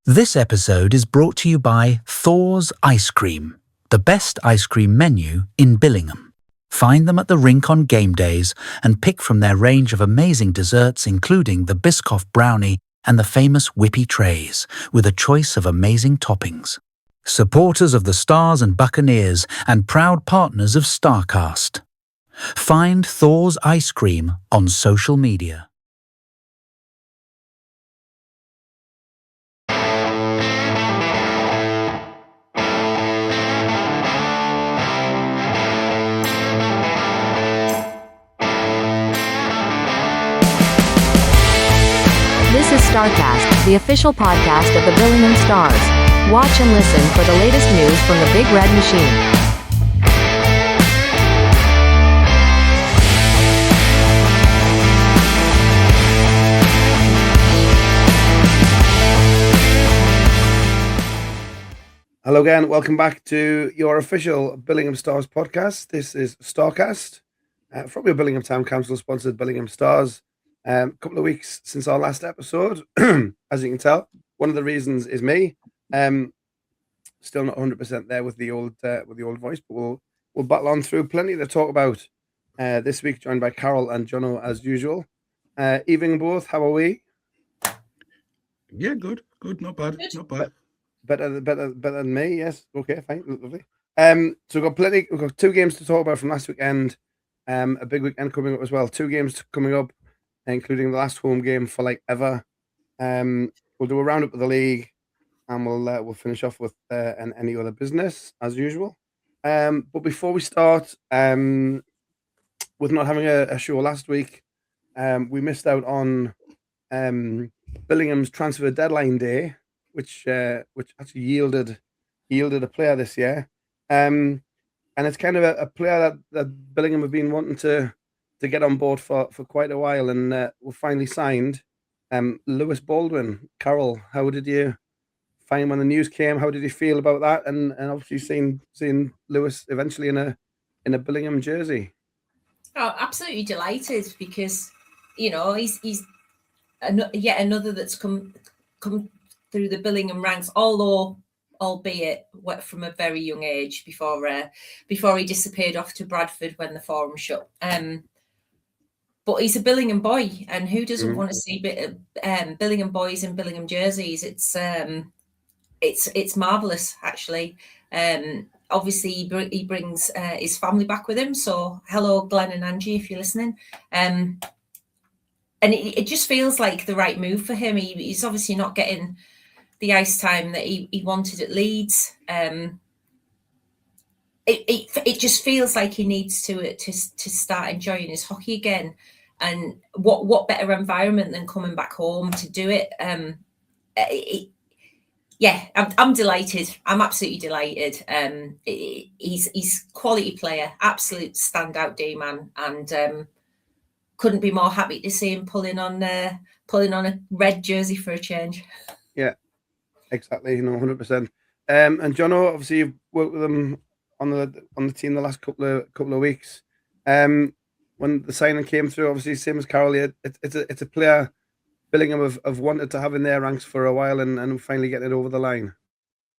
This episode is brought to you by Thor's Ice Cream, the best ice cream menu in Billingham. Find them at the rink on game days and pick from their range of amazing desserts including the Biscoff brownie and the famous whippy trays, with a choice of amazing toppings. Supporters of the Stars and Buccaneers and proud partners of Starcast. Find Thor's Ice Cream on social media. This is Starcast, the official podcast of the Billingham Stars. Watch and listen for the latest news from the Big Red Machine. Hello again, welcome back to your official Billingham Stars podcast. This is Starcast from your Billingham Town Council sponsored Billingham Stars. A couple of weeks since our last episode, as you can tell. One of the reasons is me. Still not 100% there with the old voice, but we'll battle on through. Plenty to talk about this week. Joined by Carol and Jono as usual. Evening both. How are we? Yeah, good, not bad. Better than me. Yes. Okay. Fine. Lovely. So we've got two games to talk about from last weekend. A big weekend coming up as well. Two games coming up, including the last home game for like ever. We'll do a roundup of the league, and we'll finish off with any other business as usual. But before we start, with not having a show last week, we missed out on Billingham's transfer deadline day, which actually yielded a player this year, and it's kind of a player that Billingham have been wanting to get on board for quite a while, and we finally signed Lewis Baldwin. Carol, how did you find when the news came? How did you feel about that? And obviously seeing Lewis eventually in a Billingham jersey. Oh, absolutely delighted, because he's yet another that's come through the Billingham ranks, albeit from a very young age before he disappeared off to Bradford when the Forum shut. But he's a Billingham boy, and who doesn't want to see Billingham boys in Billingham jerseys? It's marvellous, actually. Obviously, he brings his family back with him. So, hello, Glenn and Angie, if you're listening. And it just feels like the right move for him. He's obviously not getting the ice time that he wanted at Leeds. It just feels like he needs to start enjoying his hockey again. And what better environment than coming back home to do it? I'm delighted. I'm absolutely delighted. He's quality player, absolute standout D-man, and couldn't be more happy to see him pulling on a red jersey for a change. Yeah, exactly. 100%. And Jono, obviously you've worked with him on the team the last couple of weeks. When the signing came through, obviously same as Carol, it's a player Billingham have wanted to have in their ranks for a while, and finally getting it over the line.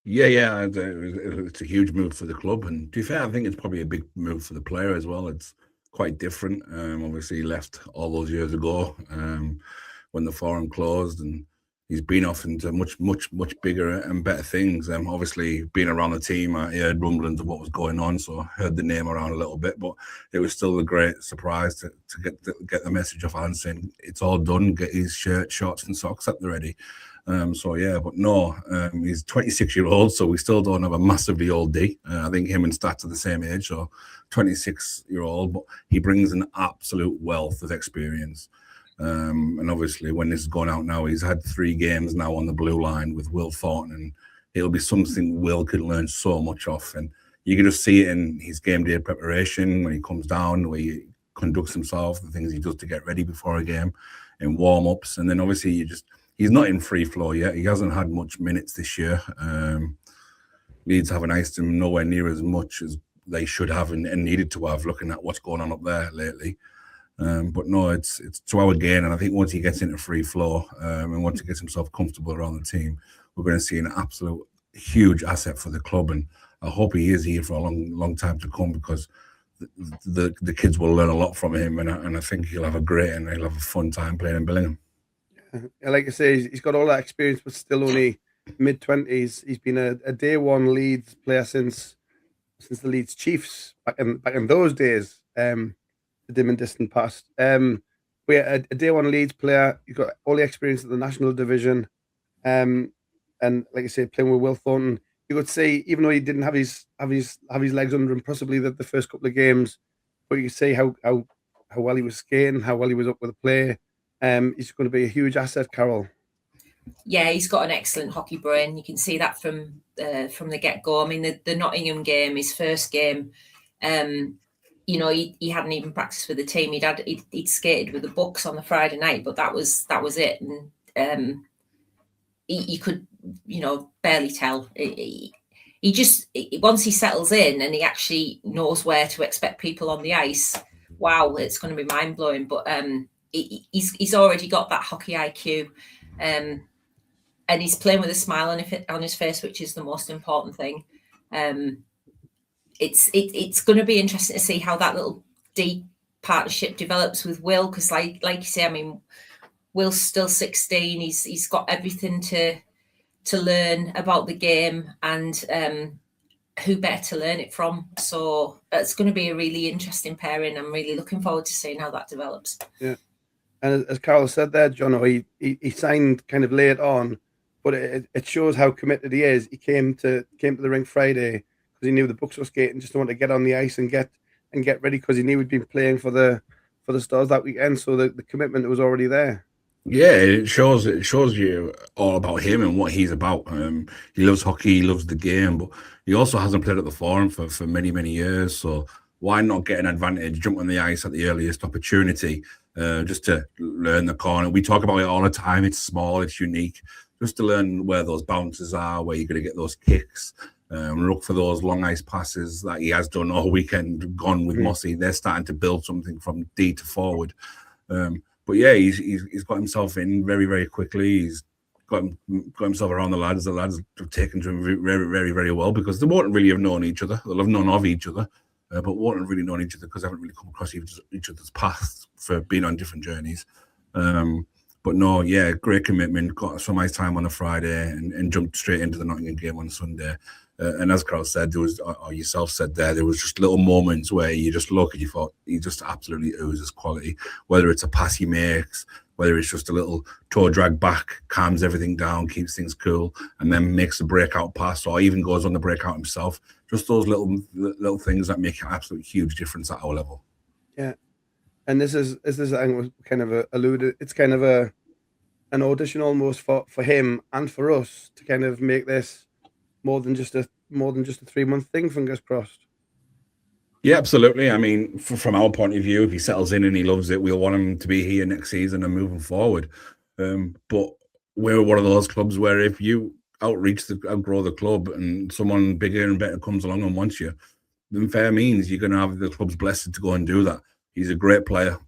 Yeah. It's a huge move for the club, and to be fair, I think it's probably a big move for the player as well. It's quite different. Obviously, he left all those years ago when the Forum closed, and he's been off into much bigger and better things. Obviously, being around the team, I heard rumblings of what was going on, so I heard the name around a little bit. But it was still a great surprise to get the message off Alan saying it's all done. Get his shirt, shorts, and socks at the ready. He's 26-year-old, so we still don't have a massively old D. I think him and Stats are the same age, so 26-year-old, but he brings an absolute wealth of experience. And obviously, when this is going out now, he's had 3 games now on the blue line with Will Thornton, and it'll be something Will could learn so much off. And you can just see it in his game day preparation when he comes down, the way he conducts himself, the things he does to get ready before a game, in warm-ups. And then obviously he's not in free flow yet. He hasn't had much minutes this year. Leeds haven't iced him nowhere near as much as they should have and needed to have, looking at what's going on up there lately. But no, it's to our gain, and I think once he gets into free flow and once he gets himself comfortable around the team, we're going to see an absolute huge asset for the club. And I hope he is here for a long time to come, because the kids will learn a lot from him, and I think he'll have a fun time playing in Billingham. Yeah, like I say, he's got all that experience, but still only mid-20s. He's been a day one Leeds player since the Leeds Chiefs back in those days, the dim and distant past. But yeah, a day one Leeds player. He's got all the experience of the national division, and like I say, playing with Will Thornton. You could say, even though he didn't have his legs under him, possibly the first couple of games, but you could see how well he was skating, how well he was up with the play. He's going to be a huge asset, Carol. Yeah, he's got an excellent hockey brain. You can see that from the get-go. I mean, the Nottingham game, his first game, you know, he hadn't even practiced with the team. He'd skated with the Bucks on the Friday night, but that was it. And he could, you know, barely tell. He just, once he settles in and he actually knows where to expect people on the ice, wow, it's going to be mind-blowing. But he's already got that hockey IQ. And he's playing with a smile on his face, which is the most important thing. It's going to be interesting to see how that little deep partnership develops with Will, because like you say, I mean, Will's still 16. He's got everything to learn about the game, and who better to learn it from? So it's going to be a really interesting pairing. I'm really looking forward to seeing how that develops. Yeah, and as Carol said there, John, he signed kind of late on, but it shows how committed he is. He came to the rink Friday because he knew the Bucks were skating, just wanted to get on the ice and get ready, because he knew he'd been playing for the Stars that weekend. So the commitment was already there. Yeah, it shows you all about him and what he's about. He loves hockey, he loves the game, but he also hasn't played at the Forum for many years. So why not get an advantage, jump on the ice at the earliest opportunity, just to learn the corner. We talk about it all the time. It's small, it's unique. Just to learn where those bounces are, where you're going to get those kicks. Look for those long ice passes that he has done all weekend, gone with Mossy. They're starting to build something from D to forward. But yeah, he's got himself in very quickly. He's got himself around the lads. The lads have taken to him very well, because they won't really have known each other. They'll have known of each other, but won't have really known each other because they haven't really come across each other's paths for being on different journeys. But no, yeah, great commitment. Got some ice time on a Friday and jumped straight into the Nottingham game on Sunday. And as Carl said, or yourself said there was just little moments where you just look and you thought he just absolutely oozes quality. Whether it's a pass he makes, whether it's just a little toe drag back, calms everything down, keeps things cool, and then makes a breakout pass, or even goes on the breakout himself. Just those little things that make an absolute huge difference at our level. Yeah, and this is I think was kind of alluded. It's kind of an audition almost for him and for us to kind of make this more than just a 3-month thing. Fingers crossed. Yeah, absolutely. I mean, from our point of view, if he settles in and he loves it, we'll want him to be here next season and moving forward. But we're one of those clubs where if you outgrow the club and someone bigger and better comes along and wants you, then fair means you're going to have the club's blessing to go and do that. He's a great player,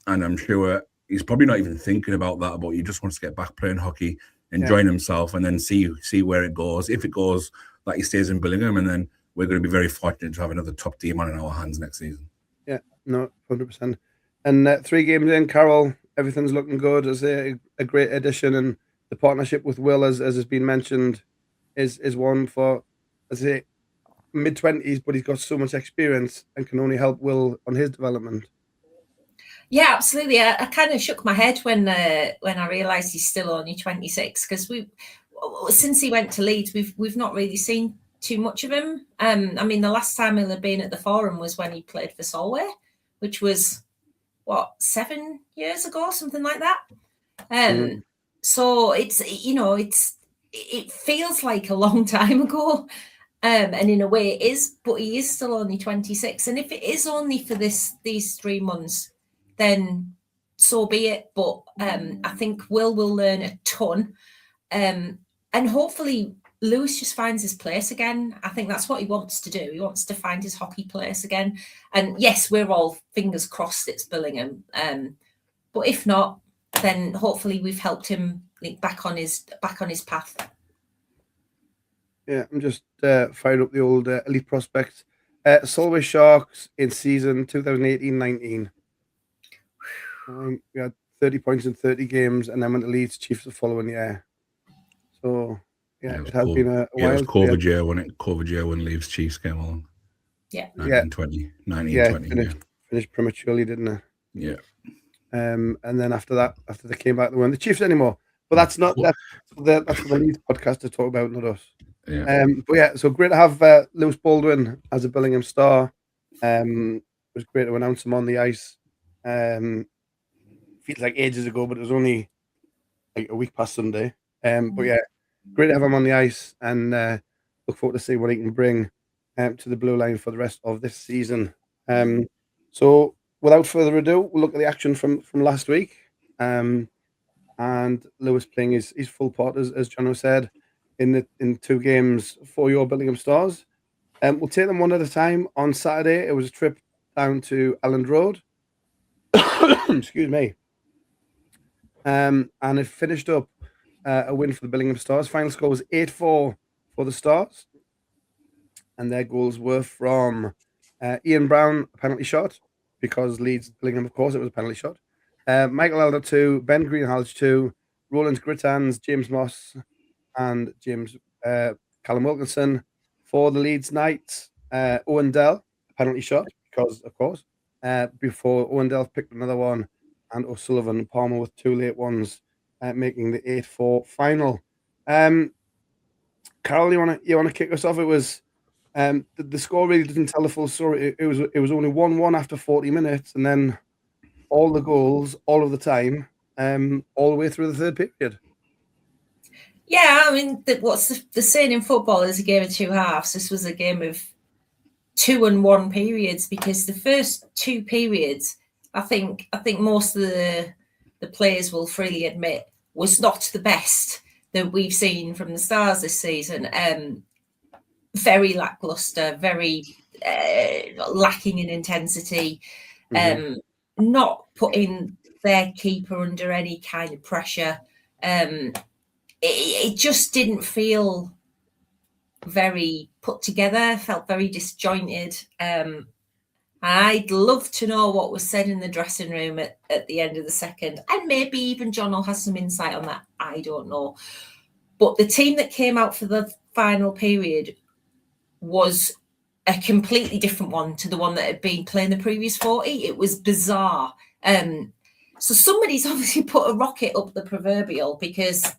and I'm sure he's probably not even thinking about that, but he just wants to get back playing hockey, enjoying himself, and then see where it goes. If it goes that he stays in Billingham, and then we're going to be very fortunate to have another top team on in our hands next season. Yeah, no, 100%. And 3 games in, Carol, everything's looking good. As a great addition, and the partnership with Will, as has been mentioned, is one for, as I say, mid-20s, but he's got so much experience and can only help Will on his development. Yeah, absolutely. I kind of shook my head when I realised he's still only 26, because since he went to Leeds, we've not really seen too much of him. I mean, the last time he'll have been at the Forum was when he played for Solway, which was 7 years ago, something like that. So it feels like a long time ago. And in a way it is, but he is still only 26. And if it is only for these 3 months, then so be it. But I think Will learn a ton. And hopefully Lewis just finds his place again. I think that's what he wants to do. He wants to find his hockey place again. And yes, we're all fingers crossed it's Billingham. But if not, then hopefully we've helped him back on his path. Yeah, I'm just firing up the old elite prospects. Solway Sharks in season 2018-19. We had 30 points in 30 games, and then went to Leeds Chiefs the following year. So, yeah, it has been a Yeah, it was while. COVID year when COVID year when Leeds Chiefs came along. Yeah. 1920. Finished prematurely, didn't it? Yeah. And then after they came back, they weren't the Chiefs anymore. But that's for the Leeds podcast to talk about, not us. Yeah. But yeah, so great to have Lewis Baldwin as a Billingham Star. It was great to announce him on the ice. Feels like ages ago, but it was only like a week past Sunday. But yeah, great to have him on the ice, and look forward to see what he can bring to the blue line for the rest of this season. So without further ado, we'll look at the action from last week. And Lewis playing his full part, as Jono said, in 2 games for your Billingham Stars. We'll take them one at a time. On Saturday, it was a trip down to Elland Road. Excuse me. And it finished up a win for the Billingham Stars. Final score was 8-4 for the Stars. And their goals were from Ian Brown, a penalty shot, because Leeds Billingham, of course, it was a penalty shot. Michael Elder 2, Ben Greenhalgh 2, Roland Grittans, James Moss, and James Callum Wilkinson. For the Leeds Knights, Owen Dell, a penalty shot, because, of course, before Owen Dell picked another one, and O'Sullivan and Palmer with 2 late ones, making the 8-4 final. Carol, you want to kick us off? It was the score really didn't tell the full story. It was only 1-1 after 40 minutes, and then all the goals, all of the time, all the way through the third period. Yeah, I mean, what's the saying in football is a game of 2 halves. This was a game of 2 and 1 periods, because the first 2 periods, I think most of the players will freely admit, was not the best that we've seen from the Stars this season. Very lackluster, very lacking in intensity, not putting their keeper under any kind of pressure. It just didn't feel very put together, felt very disjointed. I'd love to know what was said in the dressing room at the end of the second. And maybe even John will have some insight on that. I don't know. But the team that came out for the final period was a completely different one to the one that had been playing the previous 40. It was bizarre. So somebody's obviously put a rocket up the proverbial, because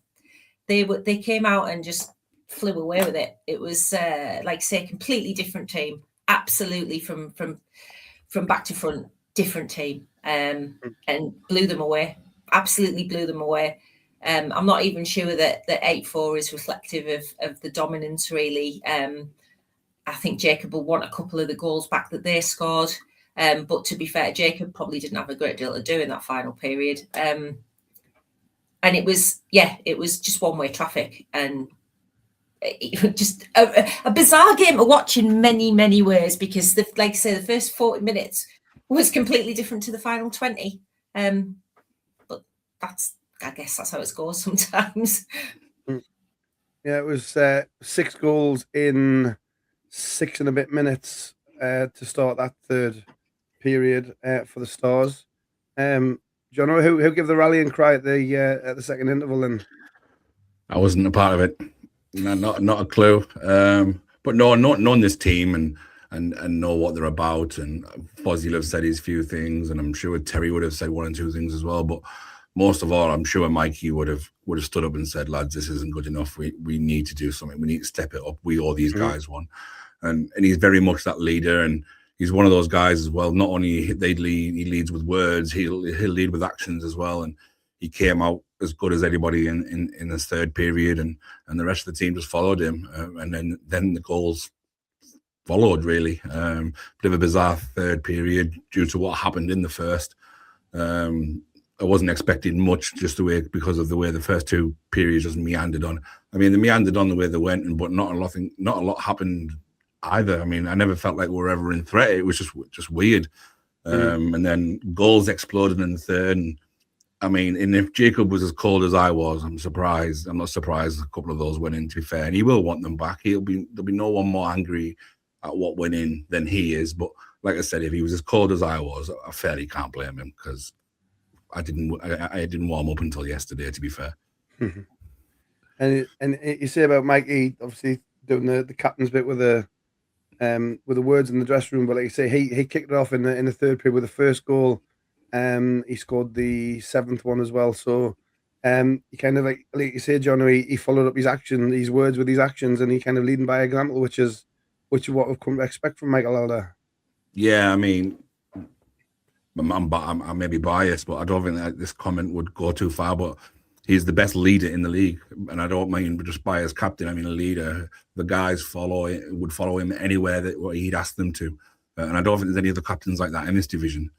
they came out and just flew away with it. It was like I say, a completely different team. Absolutely from back to front, different team, and blew them away. Absolutely blew them away. I'm not even sure that 8-4 is reflective of the dominance, really. I think Jacob will want a couple of the goals back that they scored. But to be fair, Jacob probably didn't have a great deal to do in that final period. And it was just one-way traffic, and just a bizarre game to watch in many, many ways, because like I say, the first 40 minutes was completely different to the final 20. But I guess that's how it goes sometimes. Yeah, it was 6 goals in 6 and a bit minutes to start that third period for the Stars. John, who gave the rallying cry at the second interval? And I wasn't a part of it. Not a clue. But knowing this team and know what they're about, and Fozzie will have said his few things, and I'm sure Terry would have said 1 or 2 things as well. But most of all, I'm sure Mikey would have stood up and said, "Lads, this isn't good enough. We need to do something. We need to step it up. We owe these guys one." And he's very much that leader, and he's one of those guys as well. Not only he leads with words, he'll lead with actions as well. And he came out as good as anybody in this third period, and the rest of the team just followed him, and then the goals followed, really. Bit of a bizarre third period due to what happened in the first. I wasn't expecting much, just because of the way the first 2 periods just meandered on. I mean, they meandered on the way they went, but not a lot happened either. I mean, I never felt like we were ever in threat. It was just weird. And then goals exploded in the third, and I mean, and if Jacob was as cold as I was, I'm surprised. I'm not surprised a couple of those went in, to be fair. And he will want them back. There'll be no one more angry at what went in than he is. But like I said, if he was as cold as I was, I fairly can't blame him because I didn't warm up until yesterday, to be fair. And you say about Mikey obviously doing the captain's bit with the words in the dressing room, but like you say, he kicked it off in the third period with the first goal. He scored the 7th one as well. So he kind of like you say, John, he followed up his words with his actions, and he kind of leading by example, which is what we've come to expect from Michael Elder. Yeah, I mean, I may be biased, but I don't think that this comment would go too far. But he's the best leader in the league, and I don't mean just by as captain. I mean a leader. The guys would follow him anywhere that he'd ask them to, and I don't think there's any other captains like that in this division.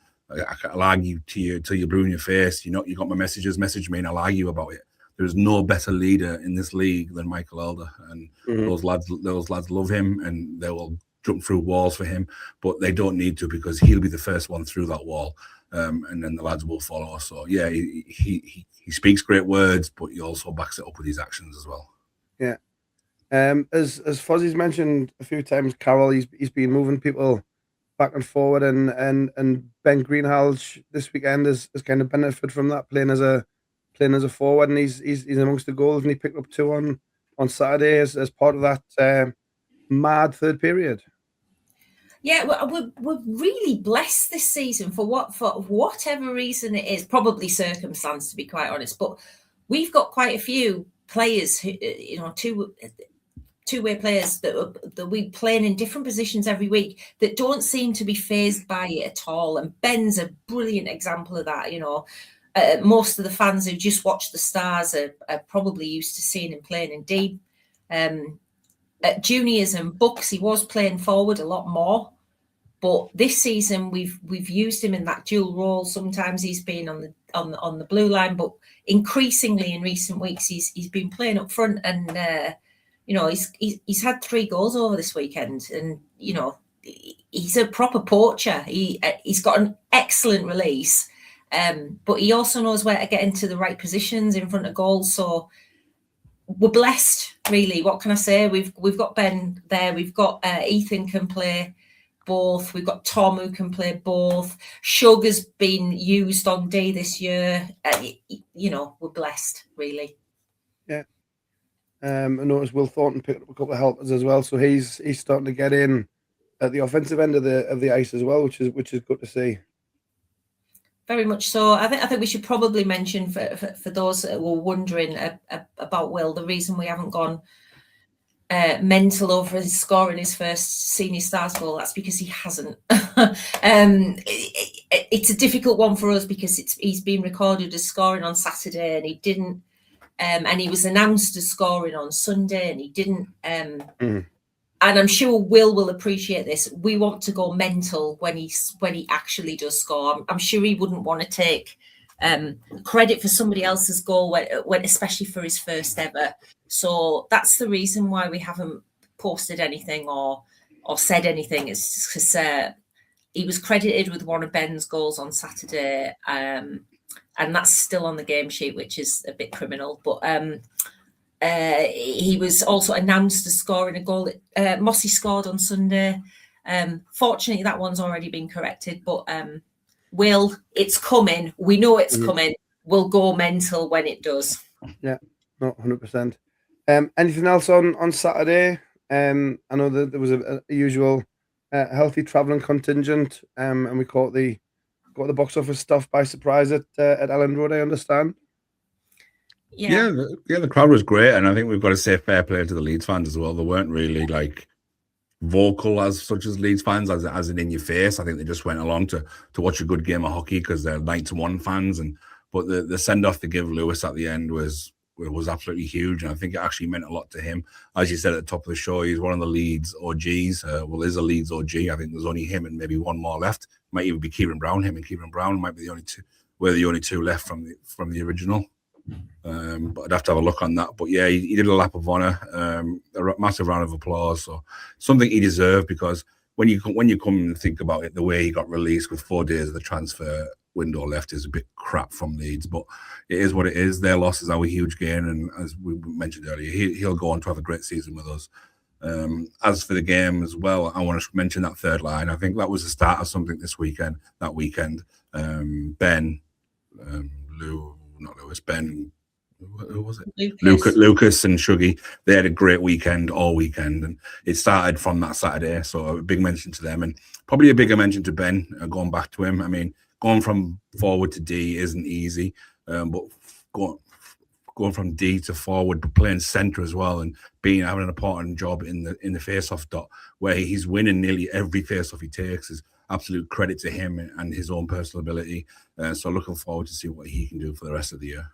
I'll argue till you're blue in your face. You know, you got my messages. Message me, and I'll argue about it. There's no better leader in this league than Michael Elder, and those lads love him, and they will jump through walls for him. But they don't need to because he'll be the first one through that wall, and then the lads will follow. So yeah, he speaks great words, but he also backs it up with his actions as well. Yeah. As Fozzie's mentioned a few times, Carroll, he's been moving people back and forward, and Ben Greenhalgh this weekend has kind of benefited from that, playing as a forward, and he's amongst the goals, and he picked up 2 on Saturday as part of that mad third period. Yeah, we're really blessed this season for whatever reason it is, probably circumstance to be quite honest, but we've got quite a few players who, you know, two-way players that we playing in different positions every week that don't seem to be fazed by it at all. And Ben's a brilliant example of that. You know, most of the fans who just watch the Stars are probably used to seeing him playing in deep. At juniors and Bucks, he was playing forward a lot more. But this season, we've used him in that dual role. Sometimes he's been on the blue line, but increasingly in recent weeks, he's been playing up front. And you know, he's had 3 goals over this weekend, and you know, he's a proper poacher. He's got an excellent release, but he also knows where to get into the right positions in front of goals. So we're blessed, really. What can I say? We've got Ben there. We've got Ethan can play both. We've got Tom who can play both. Shug has been used on D this year. You know, we're blessed, really. Yeah. I noticed Will Thornton picked up a couple of helpers as well, so he's starting to get in at the offensive end of the ice as well, which is good to see. Very much so. I think we should probably mention for those that were wondering about Will, the reason we haven't gone mental over his scoring his first senior Stars goal. That's because he hasn't. It's a difficult one for us because he's been recorded as scoring on Saturday and he didn't. And he was announced as scoring on Sunday, and he didn't. And I'm sure will appreciate this. We want to go mental when he actually does score. I'm sure he wouldn't want to take credit for somebody else's goal when especially for his first ever. So that's the reason why we haven't posted anything or said anything. It's just because he was credited with one of Ben's goals on Saturday. And that's still on the game sheet, which is a bit criminal. But he was also announced as scoring a goal that Mossy scored on Sunday. Fortunately, that one's already been corrected. But Will, it's coming. We know it's coming. We'll go mental when it does. Yeah, not 100%. Anything else on Saturday? I know that there was a usual healthy travelling contingent, and we caught the box office stuff by surprise at Ellen Road, I understand. Yeah, the crowd was great, and I think we've got to say fair play to the Leeds fans as well. They weren't really like vocal as such as Leeds fans, as in your face. I think they just went along to watch a good game of hockey because they're 9-1 fans. But the send off they give Lewis at the end was absolutely huge, and I think it actually meant a lot to him. As you said at the top of the show, he's one of the Leeds OGs. There's a Leeds OG. I think there's only him and maybe one more left. Might even be Kieran Brown. Him and Kieran Brown might be the only two. We're the only two left from the original. But I'd have to have a look on that. But yeah, he did a lap of honour. A massive round of applause. So something he deserved, because when you come and think about it, the way he got released with 4 days of the transfer, window left is a bit crap from Leeds, but it is what it is. Their loss is our huge gain, and as we mentioned earlier, he'll go on to have a great season with us. As for the game as well, I want to mention that third line. I think that was the start of something this weekend. That weekend, Ben, Ben, who was it? Lucas and Shuggy. They had a great weekend all weekend, and it started from that Saturday. So a big mention to them, and probably a bigger mention to Ben. Going back to him, I mean, going from forward to D isn't easy, but going from D to forward, but playing centre as well, and having an important job in the face-off dot, where he's winning nearly every face-off he takes, is absolute credit to him and his own personal ability. So looking forward to see what he can do for the rest of the year.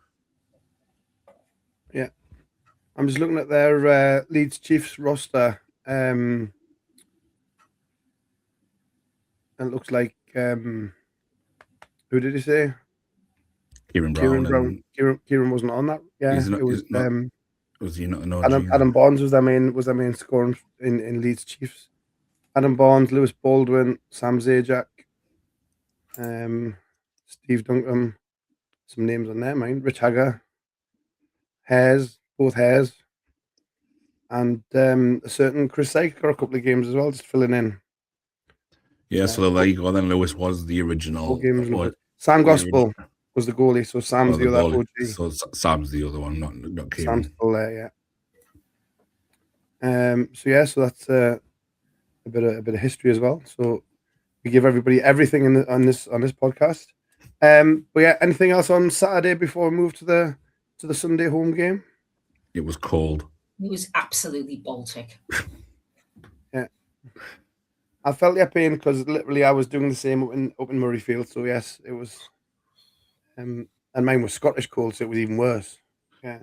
Yeah, I'm just looking at their Leeds Chiefs roster. It looks like who did he say? Kieran Brown. Kieran wasn't on that. Yeah, it was. Was he not an OG? Adam Barnes was their main scorer in Leeds Chiefs. Adam Barnes, Lewis Baldwin, Sam Zajac, Steve Duncan. Some names on there, mine. Rich Hagger, both Hares, and a certain Chris Syke got a couple of games as well, just filling in. Yeah, so there you go. Then Lewis was the original. Sam Gospel was the goalie, so Sam's the other OG. So Sam's the other one, not Kieran. Sam's still there, yeah. So that's a bit of history as well. So we give everybody everything on this podcast. But yeah, anything else on Saturday before we move to the Sunday home game? It was cold. It was absolutely Baltic. Yeah. I felt your pain because literally I was doing the same up in Murrayfield. So yes, it was, and mine was Scottish cold, so it was even worse. Yeah.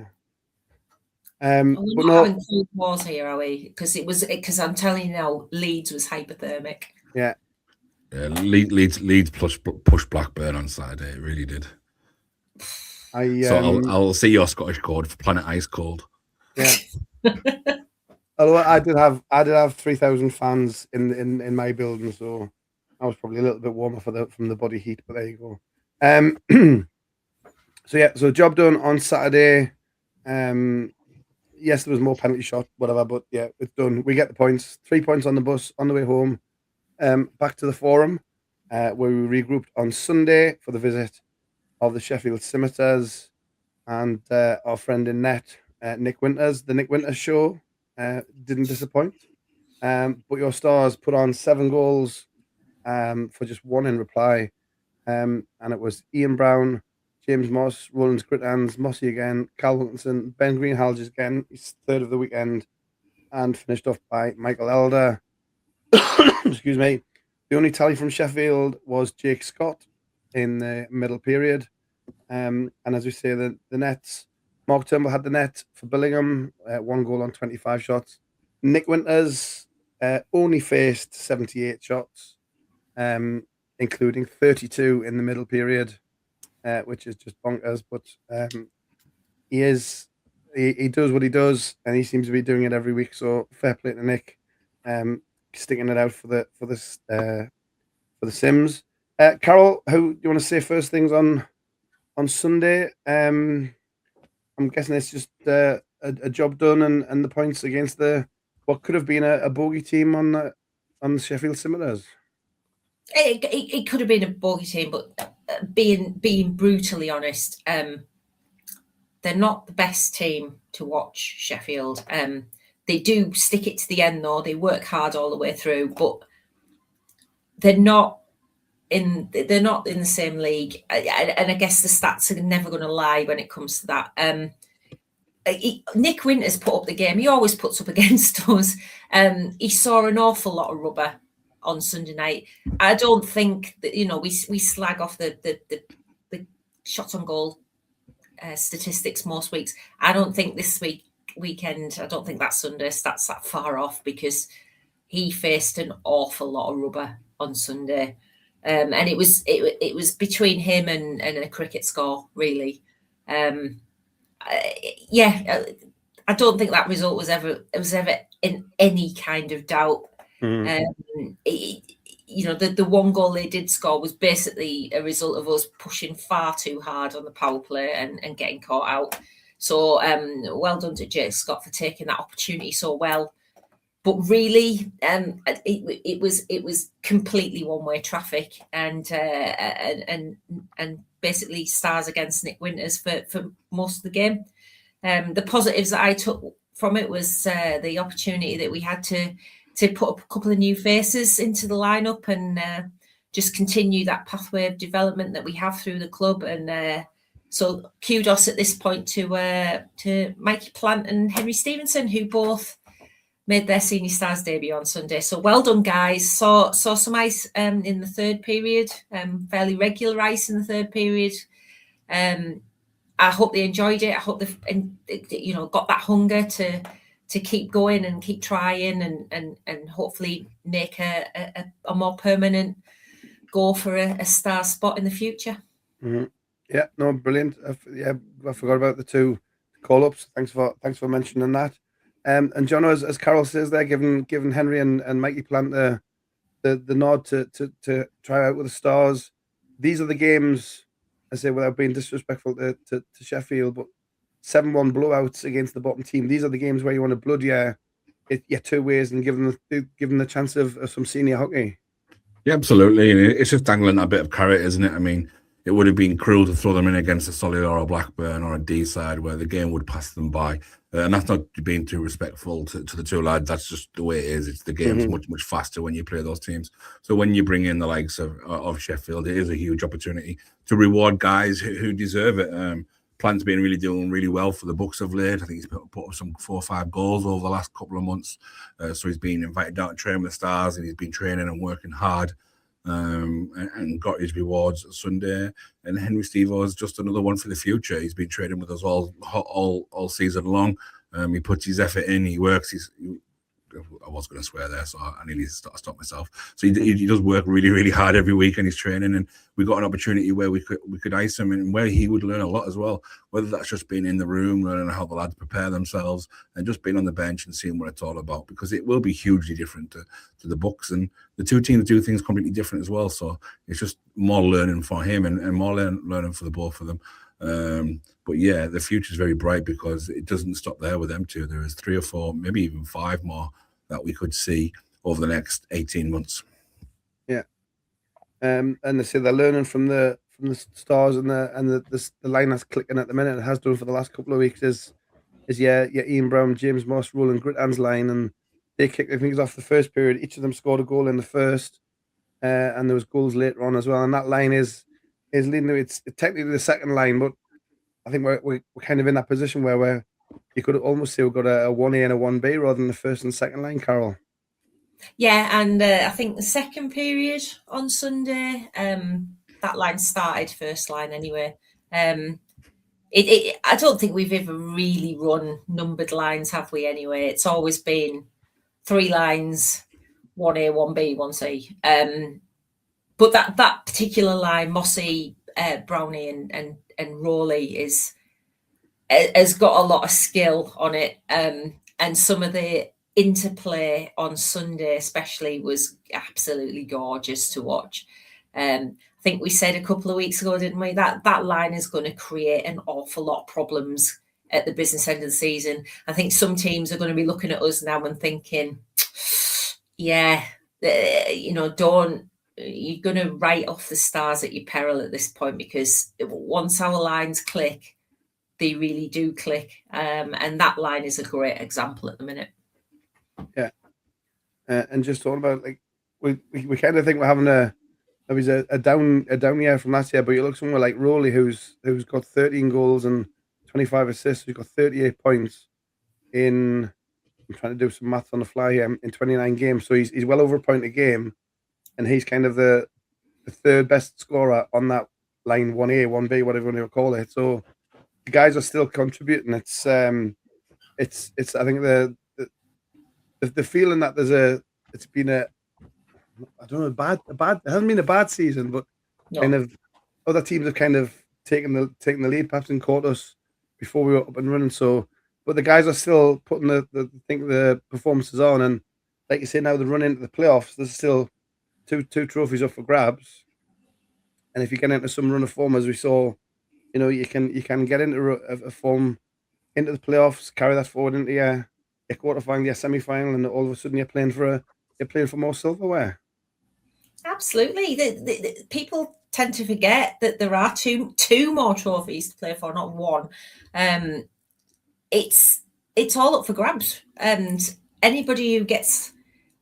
We're not having cold wars here, are we? Because I'm telling you now, Leeds was hypothermic. Yeah. Yeah, Leeds pushed Blackburn on Saturday. It really did. So I'll see your Scottish code for Planet Ice Cold. Yeah. Although I did have 3,000 fans in my building, so I was probably a little bit warmer from the body heat. But there you go. So job done on Saturday. Yes, there was more penalty shot, whatever, but yeah, it's done. We get the points. 3 points on the bus on the way home. Back to the Forum, where we regrouped on Sunday for the visit of the Sheffield Scimitars and our friend in net, Nick Winters. The Nick Winters show didn't disappoint. But your Stars put on 7 goals for just 1 in reply. And it was Ian Brown, James Moss, Rollins Grittans, Mossy again, Cal Wilkinson, Ben Greenhalgh again, he's third of the weekend, and finished off by Michael Elder. Excuse me. The only tally from Sheffield was Jake Scott in the middle period. And as we say, the nets, Mark Turnbull had the net for Billingham, 1 goal on 25 shots. Nick Winters only faced 78 shots, including 32 in the middle period, which is just bonkers. But he does what he does, and he seems to be doing it every week. So fair play to Nick, sticking it out for the Sims. Carol, who do you want to say first things on Sunday? I'm guessing it's just a job done and the points against what could have been a bogey team on the Sheffield Scimitars. It could have been a bogey team, but being brutally honest, they're not the best team to watch, Sheffield. They do stick it to the end, though. They work hard all the way through, but they're not in the same league. And I guess the stats are never going to lie when it comes to that. Nick Winters put up the game. He always puts up against us. He saw an awful lot of rubber on Sunday night. I don't think that, we slag off the shots on goal statistics most weeks. I don't think this weekend, I don't think that Sunday stats that far off, because he faced an awful lot of rubber on Sunday. And it was between him and a cricket score, really. I don't think that result was ever in any kind of doubt. the one goal they did score was basically a result of us pushing far too hard on the power play and getting caught out. So well done to Jake Scott for taking that opportunity so well. But really, it was completely one-way traffic, and basically Stars against Nick Winters for most of the game. The positives that I took from it was the opportunity that we had to put up a couple of new faces into the lineup and just continue that pathway of development that we have through the club. And so kudos at this point to Mikey Plant and Henry Stevenson, who both made their senior Stars debut on Sunday. So well done, guys. Saw some ice in the third period, fairly regular ice in the third period. I hope they enjoyed it. I hope they've got that hunger to keep going and keep trying and hopefully make a more permanent goal for a star spot in the future. Mm-hmm. Yeah, no, brilliant. I forgot about the two call-ups. Thanks for mentioning that. And John, as Carol says there, giving Henry and Mikey Plant the nod to try out with the Stars. These are the games, I say without being disrespectful to Sheffield, but 7-1 blowouts against the bottom team. These are the games where you want to blood your two ways and give them the chance of some senior hockey. Yeah, absolutely. And it's just dangling a bit of carrot, isn't it? I mean, it would have been cruel to throw them in against a Solid or a Blackburn or a D side where the game would pass them by. And that's not being too respectful to the two lads. That's just the way it is. The game's much faster when you play those teams. So when you bring in the likes of Sheffield, it is a huge opportunity to reward guys who deserve it. Plant's been doing really well for the Bucks of late. I think he's put up some 4 or 5 goals over the last couple of months. So he's been invited down to train with the Stars, and he's been training and working hard. And got his rewards Sunday. And Henry Stevo is just another one for the future. He's been training with us all season long. He puts his effort in. He works. I was going to swear there, so I nearly stop myself. So he does work really hard every week, and he's training. And we got an opportunity where we could ice him, and where he would learn a lot as well. Whether that's just being in the room, learning how the lads prepare themselves, and just being on the bench and seeing what it's all about, because it will be hugely different to the Bucks, and the two teams do things completely different as well. So it's just more learning for him and more learning for the both of them. But yeah, the future is very bright because it doesn't stop there with them two. There is 3 or 4, maybe even 5 more that we could see over the next 18 months. Yeah, and they say they're learning from the Stars and the line that's clicking at the minute. It has done for the last couple of weeks. Is Ian Brown, James Moss, Roland Grittan's line, and they kicked things off the first period. Each of them scored a goal in the first, and there was goals later on as well. And that line is leading to it's technically the second line, but I think we're kind of in that position where you could almost say we've got a 1A and a 1B rather than the first and second line, Carol. Yeah, and I think the second period on Sunday, that line started first line anyway. I don't think we've ever really run numbered lines, have we? Anyway, it's always been 3 lines, 1A, 1B, 1C. But that particular line, Mossy, Brownie, and Rowley has got a lot of skill on it, and some of the interplay on Sunday especially was absolutely gorgeous to watch. I think we said a couple of weeks ago, didn't we, that line is going to create an awful lot of problems at the business end of the season. I think some teams are going to be looking at us now and thinking, yeah, you're going to write off the Stars at your peril at this point, because once our lines click, they really do click. And that line is a great example at the minute. Yeah. And just talking about, like, we kind of think we're having a down year from last year, but you look somewhere like Rowley, who's got 13 goals and 25 assists, who's got 38 points in, I'm trying to do some maths on the fly here, in 29 games. So he's well over a point a game, and he's kind of the third best scorer on that line, 1A, 1B, whatever you want to call it. So the guys are still contributing. It's I think the feeling that it's been a bad, it hasn't been a bad season, but no. Kind of other teams have kind of taken the lead, perhaps, and caught us before we were up and running. So, but the guys are still putting the performances on, and like you say, now the run into the playoffs, there's still two trophies up for grabs, and if you get into some run of form, as we saw, you can get into a form into the playoffs, carry that forward into your quarterfinal, your semi-final, and all of a sudden you're playing for more silverware. Absolutely. The people tend to forget that there are two more trophies to play for, not one. It's all up for grabs, and anybody who gets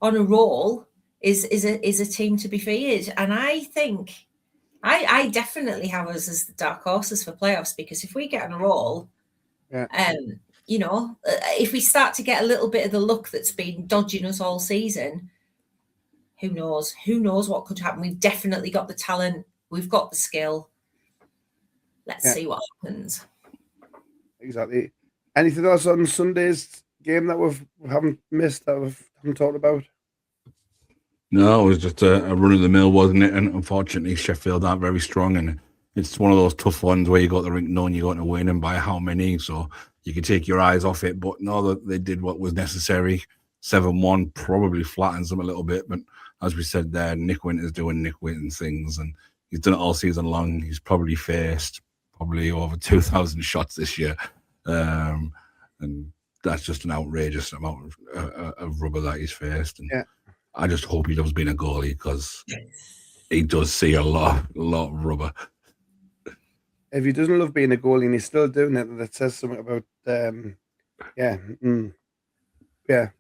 on a roll is a team to be feared. And I think I definitely have us as the dark horses for playoffs, because if we get on a roll, if we start to get a little bit of the luck that's been dodging us all season, who knows? Who knows what could happen? We've definitely got the talent. We've got the skill. Let's see what happens. Exactly. Anything else on Sunday's game that we haven't missed, that we haven't talked about? No, it was just a run of the mill, wasn't it? And unfortunately, Sheffield aren't very strong, and it's one of those tough ones where you got the rink knowing you're going to win and by how many, so you can take your eyes off it. But no, they did what was necessary. 7-1 probably flattens them a little bit, but as we said there, Nick Winter's doing Nick Winter things, and he's done it all season long. He's probably faced over 2,000 shots this year, and that's just an outrageous amount of rubber that he's faced. And I just hope he loves being a goalie, because he does see a lot of rubber. If he doesn't love being a goalie and he's still doing it, that says something about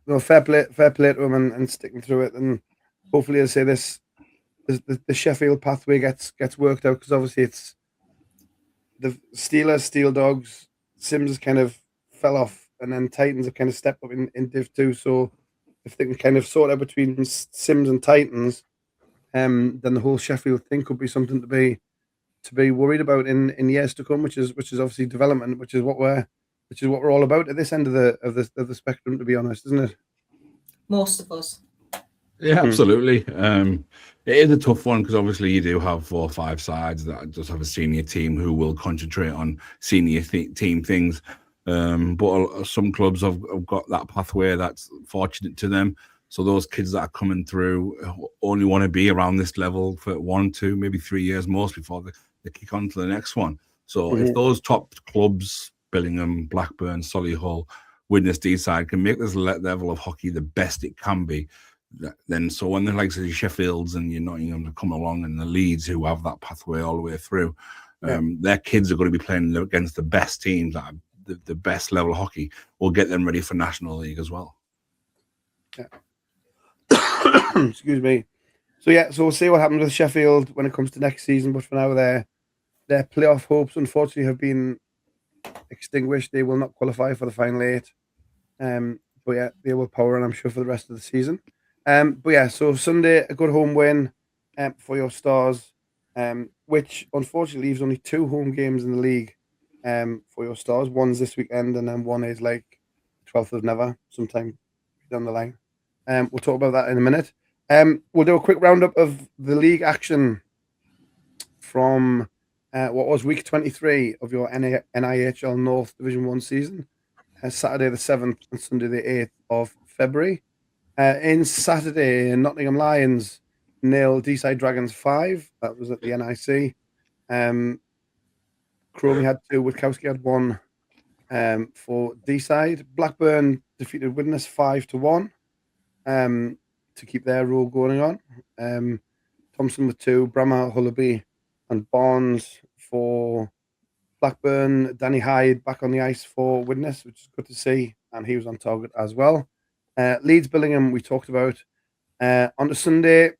no, fair play to him and sticking through it. And hopefully, I'll say the Sheffield pathway gets worked out, because obviously it's the Steelers, Steel Dogs, Sims kind of fell off, and then Titans have kind of stepped up in Div 2. So if they can kind of sort out between Sims and Titans, then the whole Sheffield thing could be something to be worried about in years to come, which is obviously development, which is what we're all about at this end of the spectrum, to be honest, isn't it? Most of us. Yeah, absolutely. It is a tough one, because obviously you do have 4 or 5 sides that just have a senior team who will concentrate on senior team things. But some clubs have got that pathway that's fortunate to them. So those kids that are coming through only want to be around this level for 1, 2, maybe 3 years most before they kick on to the next one. So if those top clubs, Billingham, Blackburn, Solihull, Widnes, D-side, can make this level of hockey the best it can be, then so when the likes of the Sheffields and your Nottingham come along, and the Leeds, who have that pathway all the way through, their kids are going to be playing against the best teams that are the best level of hockey, will get them ready for National League as well. Excuse me. So we'll see what happens with Sheffield when it comes to next season. But for now, their playoff hopes unfortunately have been extinguished. They will not qualify for the final 8. But yeah, they will power on, I'm sure, for the rest of the season. But yeah, so Sunday, a good home win for your Stars, which unfortunately leaves only 2 home games in the league for your Stars. One's this weekend, and then one is like 12th of Never, sometime down the line. We'll talk about that in a minute. We'll do a quick roundup of the league action from what was week 23 of your NIHL North Division 1 season, Saturday the 7th and Sunday the 8th of February. In Saturday, Nottingham Lions nailed D-side Dragons 5. That was at the NIC. Cromie had 2, Witkowski had 1 for D-side. Blackburn defeated Widnes 5-1 to keep their rule going on. Thompson with 2, Brammer, Hullaby, and Barnes for Blackburn. Danny Hyde back on the ice for Widnes, which is good to see, and he was on target as well. Leeds Billingham we talked about on the Sunday,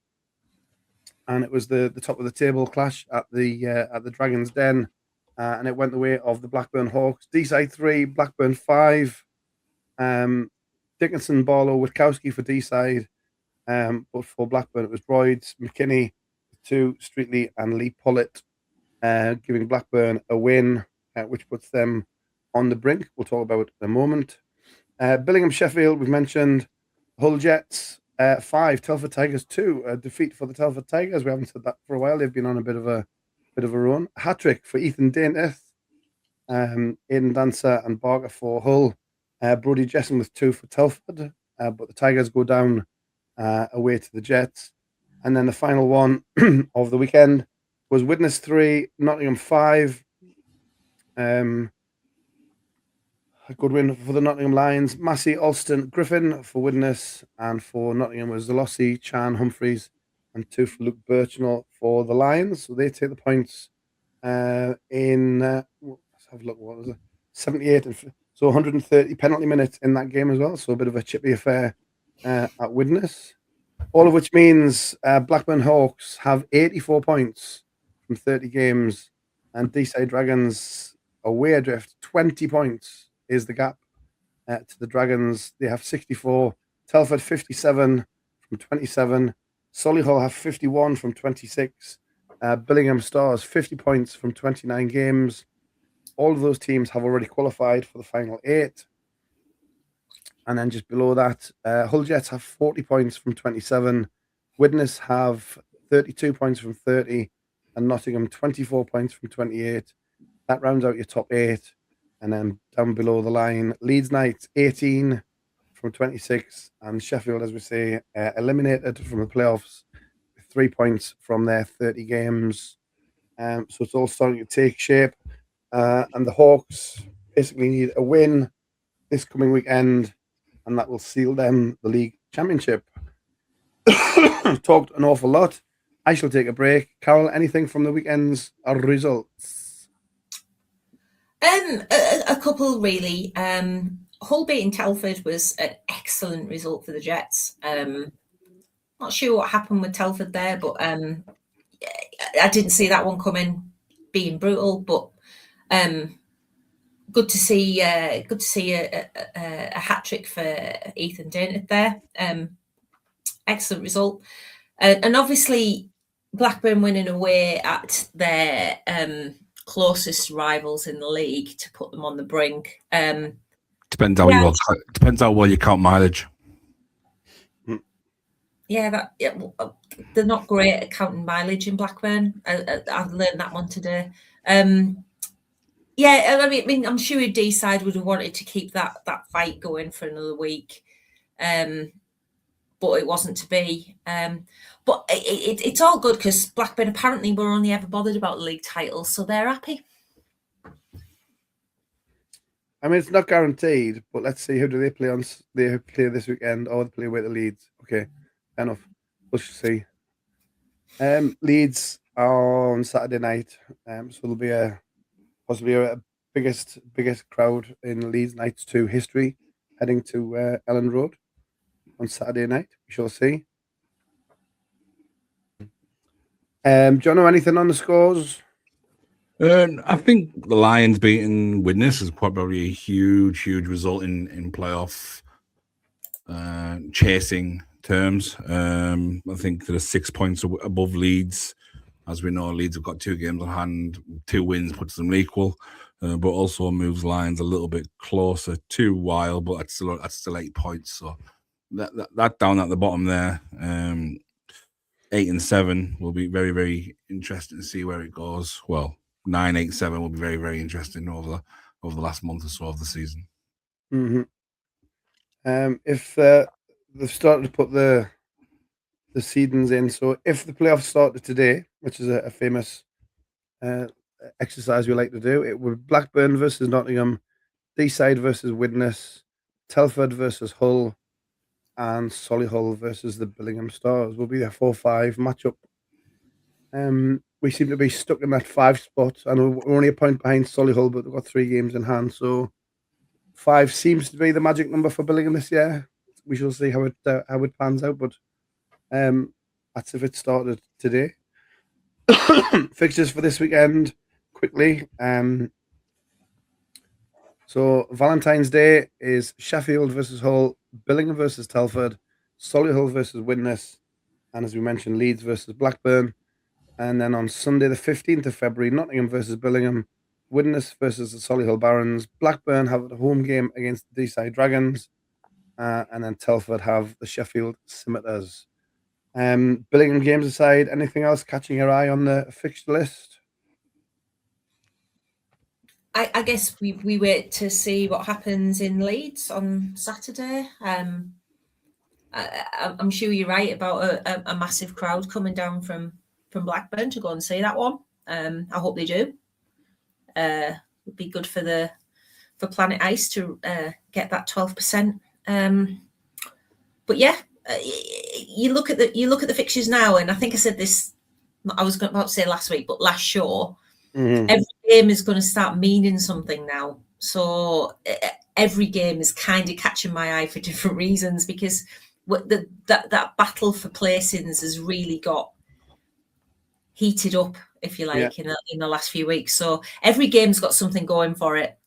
and it was the top of the table clash at the Dragons Den, and it went the way of the Blackburn Hawks. D-side 3, Blackburn 5. Dickinson, Barlow, Witkowski for D-side, but for Blackburn it was Broids, McKinney, 2, Streetley, and Lee Pollitt, giving Blackburn a win, which puts them on the brink. We'll talk about it in a moment. Billingham Sheffield, we've mentioned. Hull Jets 5, Telford Tigers 2. A defeat for the Telford Tigers. We haven't said that for a while. They've been on a bit of a run. Hat trick for Ethan Daintith, Aidan Dancer, and Barker for Hull. Brodie Jessen with 2 for Telford, but the Tigers go down away to the Jets. And then the final one of the weekend was Widnes 3, Nottingham 5. A good win for the Nottingham Lions. Massey, Alston, Griffin for Widnes, and for Nottingham was Zalossi, Chan, Humphreys, and 2 for Luke Birchnell for the Lions. So they take the points let's have a look, what was it? 78 and so 130 penalty minutes in that game as well. So a bit of a chippy affair at Widnes. All of which means Blackburn Hawks have 84 points from 30 games, and Deeside Dragons away adrift 20 points is the gap to the Dragons. They have 64, Telford 57 from 27, Solihull have 51 from 26, Billingham Stars 50 points from 29 games. All of those teams have already qualified for the final 8. And then just below that, Hull Jets have 40 points from 27. Widnes have 32 points from 30. And Nottingham 24 points from 28. That rounds out your top 8. And then down below the line, Leeds Knights 18 from 26. And Sheffield, as we say, eliminated from the playoffs with 3 points from their 30 games. So it's all starting to take shape. And the Hawks basically need a win this coming weekend, and that will seal them the league championship. Talked an awful lot. I shall take a break. Carol, anything from the weekend's results? A couple really. Hull beating Telford was an excellent result for the Jets. Not sure what happened with Telford there, but I didn't see that one coming, being brutal. But good to see a hat trick for Ethan Dainton there. Excellent result, and obviously Blackburn winning away at their closest rivals in the league to put them on the brink. Depends how well you count mileage. Yeah, they're not great at counting mileage in Blackburn. I've learned that one today. Yeah, I mean, I'm sure D-side would have wanted to keep that fight going for another week, but it wasn't to be. But it's all good because Blackburn apparently were only ever bothered about the league titles, so they're happy. I mean, it's not guaranteed, but let's see, who do they play on? They play this weekend, or they play away to Leeds. Okay, fair enough. We'll see. Leeds are on Saturday night, so there'll be possibly a biggest crowd in Leeds Nights 2 history heading to Ellen Road on Saturday night. We shall see. Do you know anything on the scores? I think the Lions beating Widnes is probably a huge result in playoff chasing terms. I think they're 6 points above Leeds. As we know, Leeds have got 2 games on hand. 2 wins puts them equal, but also moves Lions a little bit closer to Wild, but that's still 8 points. So that down at the bottom there, 8 and 7 will be very interesting to see where it goes. Well, 9, 8, 7 will be very interesting over the last month or so of the season. Mm-hmm. If they've started to put the seedings in, so if the playoffs started today, which is a famous exercise we like to do, it would Blackburn versus Nottingham, Deeside versus Widnes, Telford versus Hull, and Solihull versus the Billingham Stars. Will be a 4-5 matchup. We seem to be stuck in that 5 spot. I know we're only a point behind Solihull, but we've got 3 games in hand, so 5 seems to be the magic number for Billingham this year. We shall see how it pans out, but that's if it started today. Fixtures for this weekend quickly. So Valentine's Day is Sheffield versus Hull, Billingham versus Telford, Solihull versus Widnes, and as we mentioned, Leeds versus Blackburn. And then on Sunday, the 15th of February, Nottingham versus Billingham, Widnes versus the Solihull Barons, Blackburn have a home game against the Deeside Dragons, and then Telford have the Sheffield Scimitars. Billingham games aside, anything else catching your eye on the fixture list? I guess we wait to see what happens in Leeds on Saturday. I'm sure you're right about a massive crowd coming down from Blackburn to go and see that one. I hope they do. Would be good for Planet Ice to get that 12%. But yeah, you look at the fixtures now, and I think I said this. I was about to say last week, but last show. Every game is going to start meaning something now. So every game is kind of catching my eye for different reasons, because that battle for placings has really got heated up, if you like, in the last few weeks. So every game's got something going for it.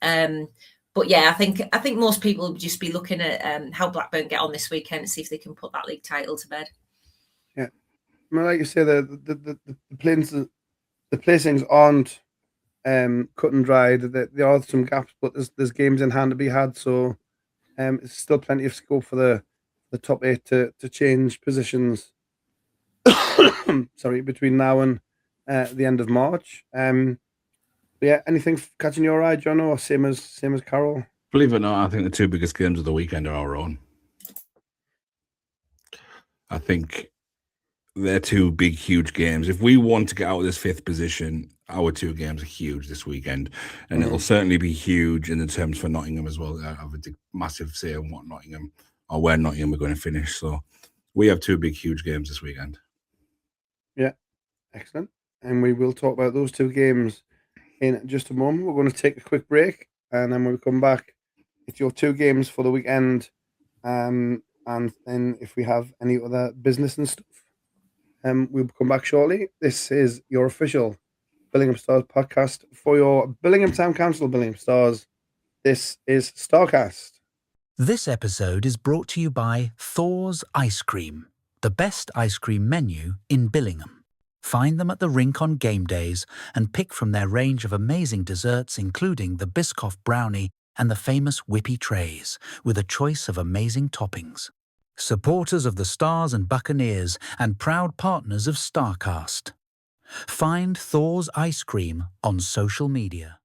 But yeah, I think most people would just be looking at how Blackburn get on this weekend and see if they can put that league title to bed. Yeah, I mean, like you say, the placings aren't cut and dried. There are some gaps, but there's games in hand to be had. So it's still plenty of scope for the top 8 to change positions. Sorry, between now and the end of March. Yeah, anything catching your eye, John, or same as Carol? Believe it or not, I think the 2 biggest games of the weekend are our own. I think they're 2 big, huge games. If we want to get out of this 5th position, our 2 games are huge this weekend, and it'll certainly be huge in the terms for Nottingham as well. I have a massive say on what Nottingham or where Nottingham are going to finish. So we have 2 big, huge games this weekend. Yeah, excellent. And we will talk about those 2 games in just a moment. We're going to take a quick break, and then when we come back, it's your 2 games for the weekend, and then if we have any other business and stuff, we'll come back shortly. This is your official Billingham Stars podcast for your Billingham Town Council, Billingham Stars. This is Starcast. This episode is brought to you by Thor's Ice Cream, the best ice cream menu in Billingham. Find them at the rink on game days and pick from their range of amazing desserts, including the Biscoff brownie and the famous whippy trays, with a choice of amazing toppings. Supporters of the Stars and Buccaneers and proud partners of Starcast. Find Thor's Ice Cream on social media.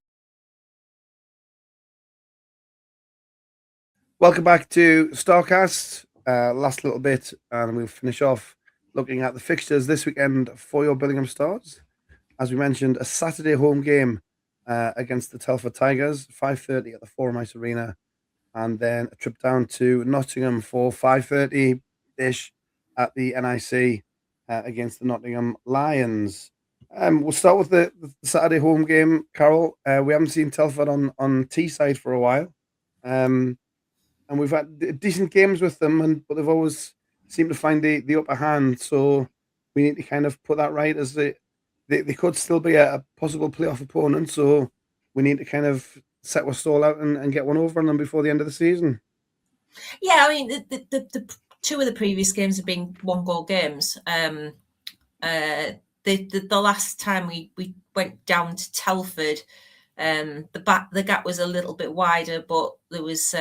Welcome back to Starcast. Last little bit, and we'll finish off looking at the fixtures this weekend for your Billingham Stars. As we mentioned, a Saturday home game against the Telford Tigers, 5:30 at the Forum Ice Arena, and then a trip down to Nottingham for 5:30-ish at the NIC against the Nottingham Lions. We'll start with the Saturday home game, Carol. We haven't seen Telford on Teesside for a while, and we've had decent games with them, but they've always seem to find the upper hand, so we need to kind of put that right, as they could still be a possible playoff opponent, so we need to kind of set our stall out and get one over on them before the end of the season. Yeah, I mean, the 2 of the previous games have been 1-goal games. The last time we went down to Telford, the gap was a little bit wider, but there was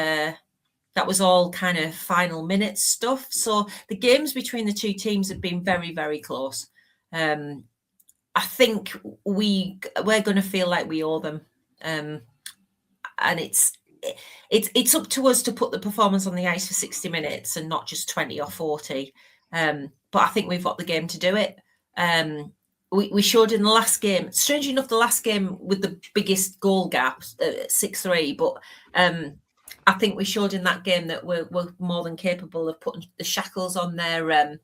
that was all kind of final minutes stuff. So the games between the 2 teams have been very, very close. I think we're going to feel like we owe them, and it's up to us to put the performance on the ice for 60 minutes and not just 20 or 40. But I think we've got the game to do it. We showed in the last game, strangely enough, the last game with the biggest goal gap, 6-3, but I think we showed in that game that we're more than capable of putting the shackles on their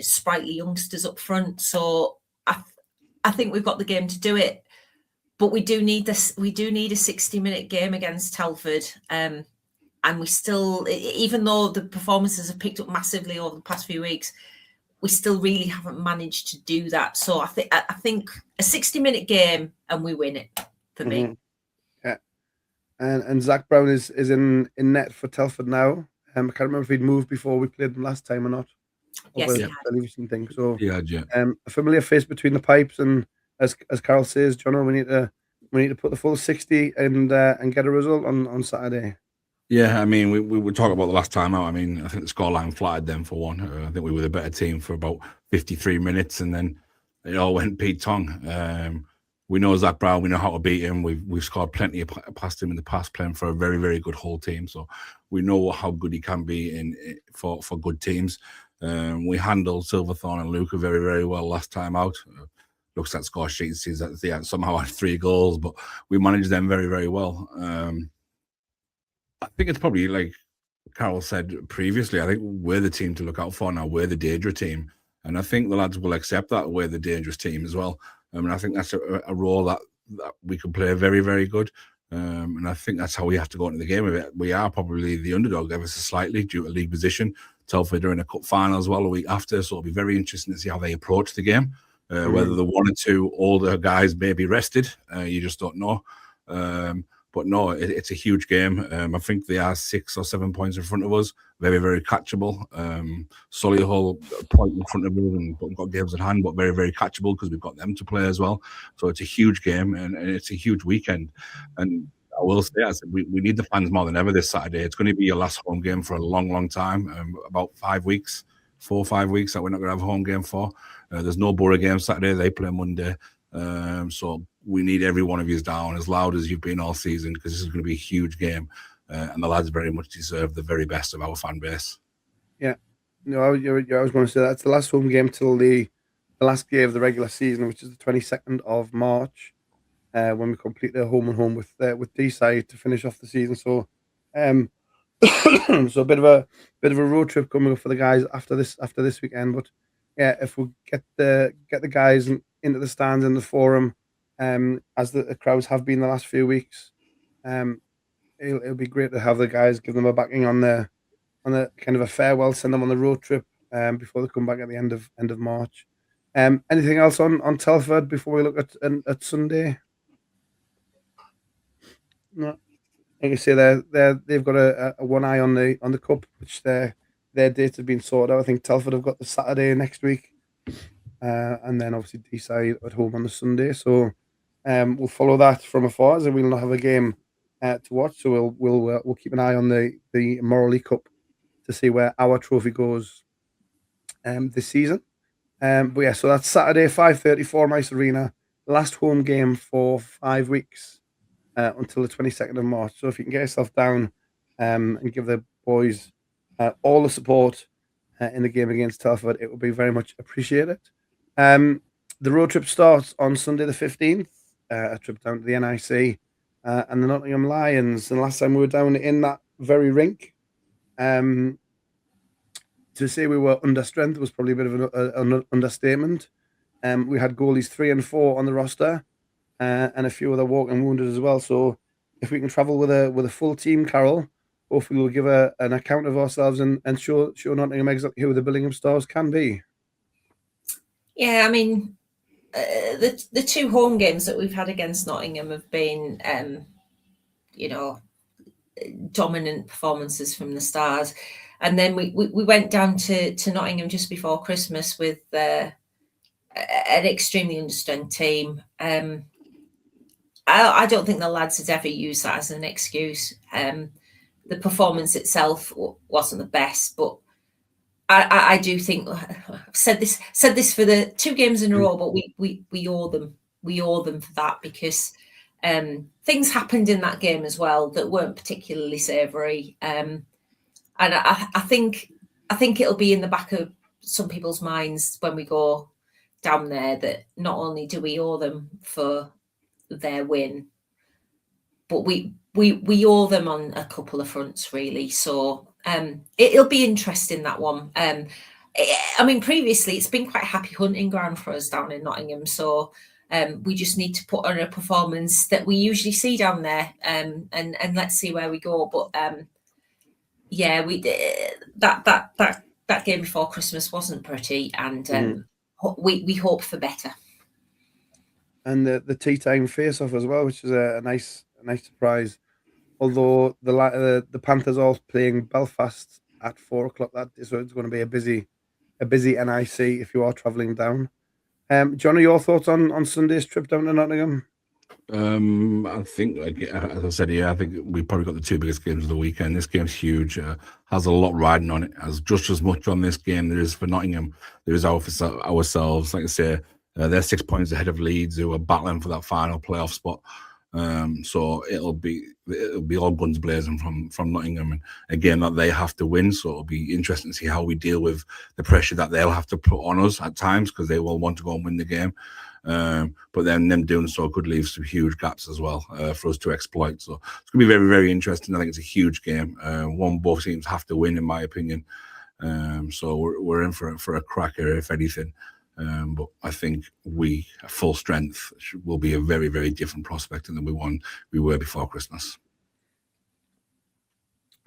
sprightly youngsters up front. So I think we've got the game to do it, but we do need this. We do need a 60-minute game against Telford, and we still, even though the performances have picked up massively over the past few weeks, we still really haven't managed to do that. So I think a 60-minute game and we win it for me. Yeah, and Zach Brown is in net for Telford now. I can't remember if he'd moved before we played them last time or not. Yes, yeah. Television thing. So Yeah. A familiar face between the pipes, and as Carol says, John, we need to put the full 60 and get a result on Saturday. Yeah, I mean, we were talking about the last time out. I mean, I think the scoreline flattered them for one. I think we were the better team for about 53 minutes, and then it all went Pete Tong. We know Zach Brown. We know how to beat him. We've scored plenty past him in the past, playing for a very, very good Hull team. So we know how good he can be for good teams. We handled Silverthorne and Luca very, very well last time out. Looks at score sheet, sees that they somehow had 3 goals, but we managed them very, very well. I think it's probably like Carol said previously. I think we're the team to look out for now. We're the dangerous team, and I think the lads will accept that we're the dangerous team as well. And I think that's a role that we can play very, very good. And I think that's how we have to go into the game with it. We are probably the underdog ever so slightly due to league position. Telford are in a cup final as well a week after, so it'll be very interesting to see how they approach the game. Whether the 1 or 2 older guys may be rested, you just don't know. But no, it's a huge game. I think they are 6 or 7 points in front of us. Very, very catchable. Solihull point in front of us and got games at hand, but very, very catchable because we've got them to play as well. So it's a huge game and it's a huge weekend. And I will say, we need the fans more than ever this Saturday. It's going to be your last home game for a long, long time. About 5 weeks, 4 or 5 weeks that we're not going to have a home game for. There's no Borough game Saturday. They play Monday. So we need every one of you down as loud as you've been all season because this is going to be a huge game. And the lads very much deserve the very best of our fan base. Yeah. No, I was going to say that's the last home game till the last game of the regular season, which is the 22nd of March, when we complete the home and home with D-side to finish off the season. So, so a bit of a road trip coming up for the guys after this weekend. But yeah, if we get the guys into the stands in the forum, as the crowds have been the last few weeks, it'll be great to have the guys, give them a backing on the kind of a farewell, send them on the road trip before they come back at the end of March. Anything else on Telford before we look at Sunday? No. Like I say, they've got a one eye on the cup, which their dates have been sorted out. I think Telford have got the Saturday next week, and then obviously D-side at home on the Sunday. So we'll follow that from afar, as we'll not have a game to watch. So we'll keep an eye on the Morley Cup to see where our trophy goes this season. But yeah, so that's Saturday, 5:30, Forum Ice Arena, last home game for 5 weeks until the 22nd of March. So if you can get yourself down and give the boys all the support in the game against Telford, it will be very much appreciated. The road trip starts on Sunday the 15th, a trip down to the NIC and the Nottingham Lions. And last time we were down in that very rink, to say we were under strength was probably a bit of an understatement. We had goalies 3 and 4 on the roster, and a few other walking wounded as well. So if we can travel with a full team, Carol, hopefully we'll give an account of ourselves and show Nottingham exactly who the Billingham Stars can be. Yeah, I mean, the 2 home games that we've had against Nottingham have been, dominant performances from the Stars. And then we went down to Nottingham just before Christmas with an extremely understrength team. I don't think the lads had ever used that as an excuse. The performance itself wasn't the best, but I do think I've said this for the 2 games in a row, but we owe them. We owe them for that because things happened in that game as well that weren't particularly savoury. And I think it'll be in the back of some people's minds when we go down there that not only do we owe them for their win, but we owe them on a couple of fronts, really. So it'll be interesting, that one. I mean, previously it's been quite a happy hunting ground for us down in Nottingham. So we just need to put on a performance that we usually see down there, and let's see where we go. But yeah, we that game before Christmas wasn't pretty, and we hope for better. And the tea time face off as well, which is a nice surprise. Although the Panthers are playing Belfast at 4 o'clock that day, so it's going to be a busy NIC if you are travelling down. John, your thoughts on Sunday's trip down to Nottingham? I think, as I said, I think we probably got the 2 biggest games of the weekend. This game's huge, has a lot riding on it. As just as much on this game there is for Nottingham, there is ourselves. Like I say, They're 6 points ahead of Leeds, who are battling for that final playoff spot. So it'll be all guns blazing from Nottingham, and again that they have to win. So it'll be interesting to see how we deal with the pressure that they'll have to put on us at times, because they will want to go and win the game. But then them doing so could leave some huge gaps as well for us to exploit. So it's going to be very, very interesting. I think it's a huge game. One both teams have to win, in my opinion. So we're in for a cracker, if anything. But I think we, at full strength, will be a very, very different prospect than we were before Christmas.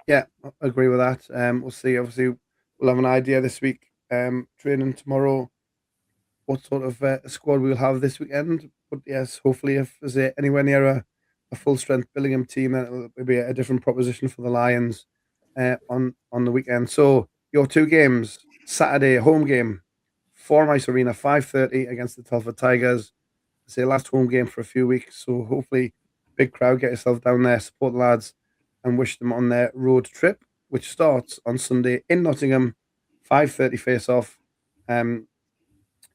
Yeah, I agree with that. We'll see. Obviously, we'll have an idea this week. Training tomorrow, what sort of squad we'll have this weekend. But yes, hopefully, if there's anywhere near a full strength Billingham team, then it'll be a different proposition for the Lions on the weekend. So your two games: Saturday home game, Forum Ice Arena, 5:30 against the Telford Tigers. It's their last home game for a few weeks, so hopefully, big crowd, get yourself down there, support the lads, and wish them on their road trip, which starts on Sunday in Nottingham, 5:30 face-off.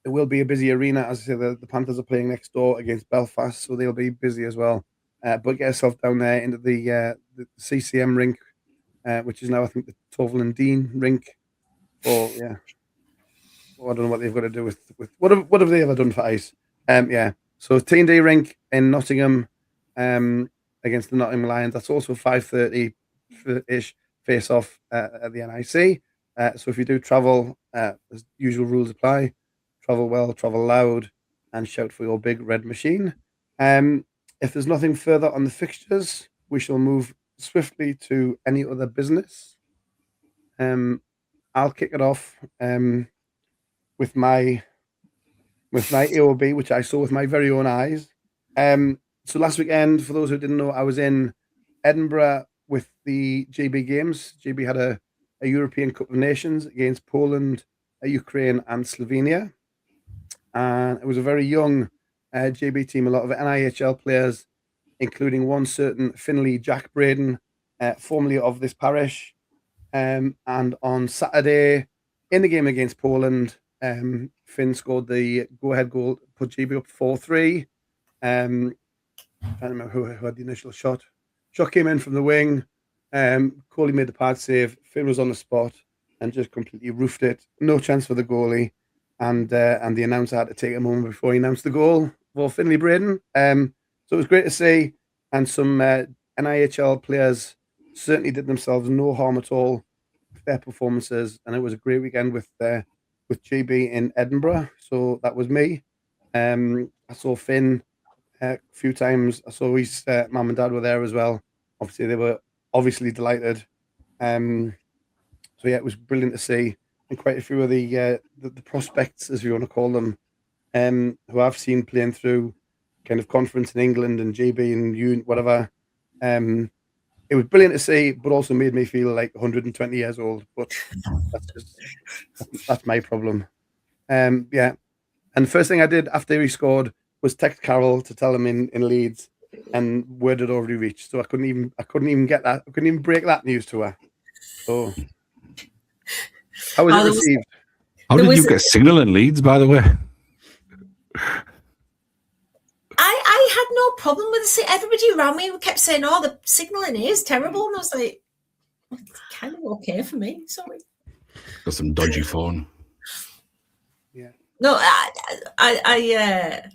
It will be a busy arena. As I say, the Panthers are playing next door against Belfast, so they'll be busy as well. But get yourself down there into the CCM rink, which is now, I think, the Toval and Dean rink. Or, yeah. Well, I don't know what they've got to do with what have they ever done for ice? Yeah. So T&D rink in Nottingham against the Nottingham Lions. That's also 5:30-ish face-off at the NIC. So if you do travel, as usual rules apply. Travel well, travel loud, and shout for your big red machine. If there's nothing further on the fixtures, we shall move swiftly to any other business. I'll kick it off with my AOB, which I saw with my very own eyes. So last weekend, for those who didn't know, I was in Edinburgh with the GB Games. GB had a European Cup of Nations against Poland, Ukraine, and Slovenia. And it was a very young JB team, a lot of NIHL players, including one certain Finley Jack Braden, formerly of this parish. And on Saturday, in the game against Poland, Finn scored the go-ahead goal, put GB up 4-3. I can't remember who had the initial shot. Shot came in from the wing. Coley made the pad save. Finn was on the spot and just completely roofed it. No chance for the goalie. And the announcer had to take a moment before he announced the goal for Finley Braden. So it was great to see. And some NIHL players certainly did themselves no harm at all with their performances. And it was a great weekend with GB in Edinburgh. So that was me. I saw Finn a few times. I saw his mum and dad were there as well. Obviously, they were obviously delighted. So yeah, it was brilliant to see. And quite a few of the prospects, as you want to call them, who I've seen playing through kind of conference in England and GB and whatever. It was brilliant to see, but also made me feel like 120 years old. But that's my problem. Yeah. And the first thing I did after he scored was text Carol to tell him in Leeds, and word had already reached. So I couldn't even get that. I couldn't even break that news to her. So how was it received? How did you get signal in Leeds, by the way? I had no problem with it. Everybody around me kept saying, "Oh, the signal in here is terrible," and I was like, "It's kind of okay for me." Sorry. Got some dodgy phone. Yeah. No, I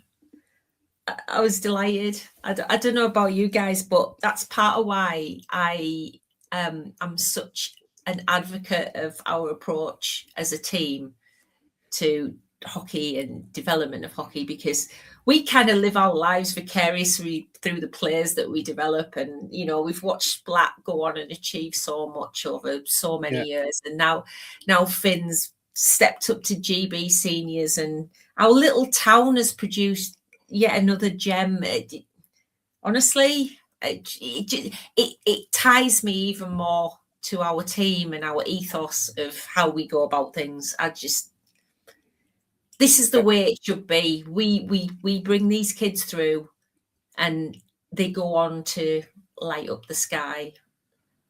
was delighted. I don't know about you guys, but that's part of why I'm such an advocate of our approach as a team to hockey and development of hockey, because we kind of live our lives vicariously through the players that we develop. And, you know, we've watched Black go on and achieve so much over so many years. And now Finn's stepped up to GB seniors, and our little town has produced yet another gem. Honestly, it ties me even more to our team and our ethos of how we go about things. This is the way it should be. We bring these kids through, and they go on to light up the sky.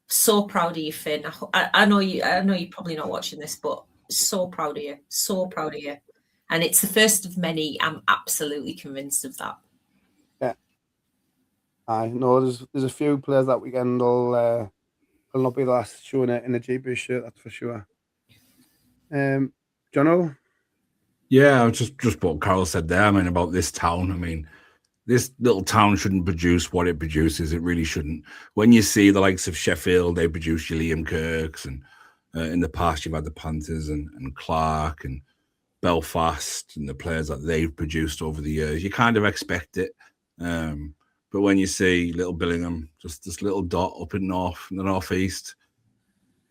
So proud of you, Finn. I know you're probably not watching this, but so proud of you. So proud of you. And it's the first of many. I'm absolutely convinced of that. Yeah. I know there's a few players that weekend will not be the last showing it in a GB shirt, that's for sure. Jono? Yeah, just what Carol said there. I mean, about this town. I mean, this little town shouldn't produce what it produces. It really shouldn't. When you see the likes of Sheffield, they produce your Liam Kirks, and in the past you've had the Panthers and Clark and Belfast and the players that they've produced over the years. You kind of expect it. But when you see little Billingham, just this little dot up in the northeast,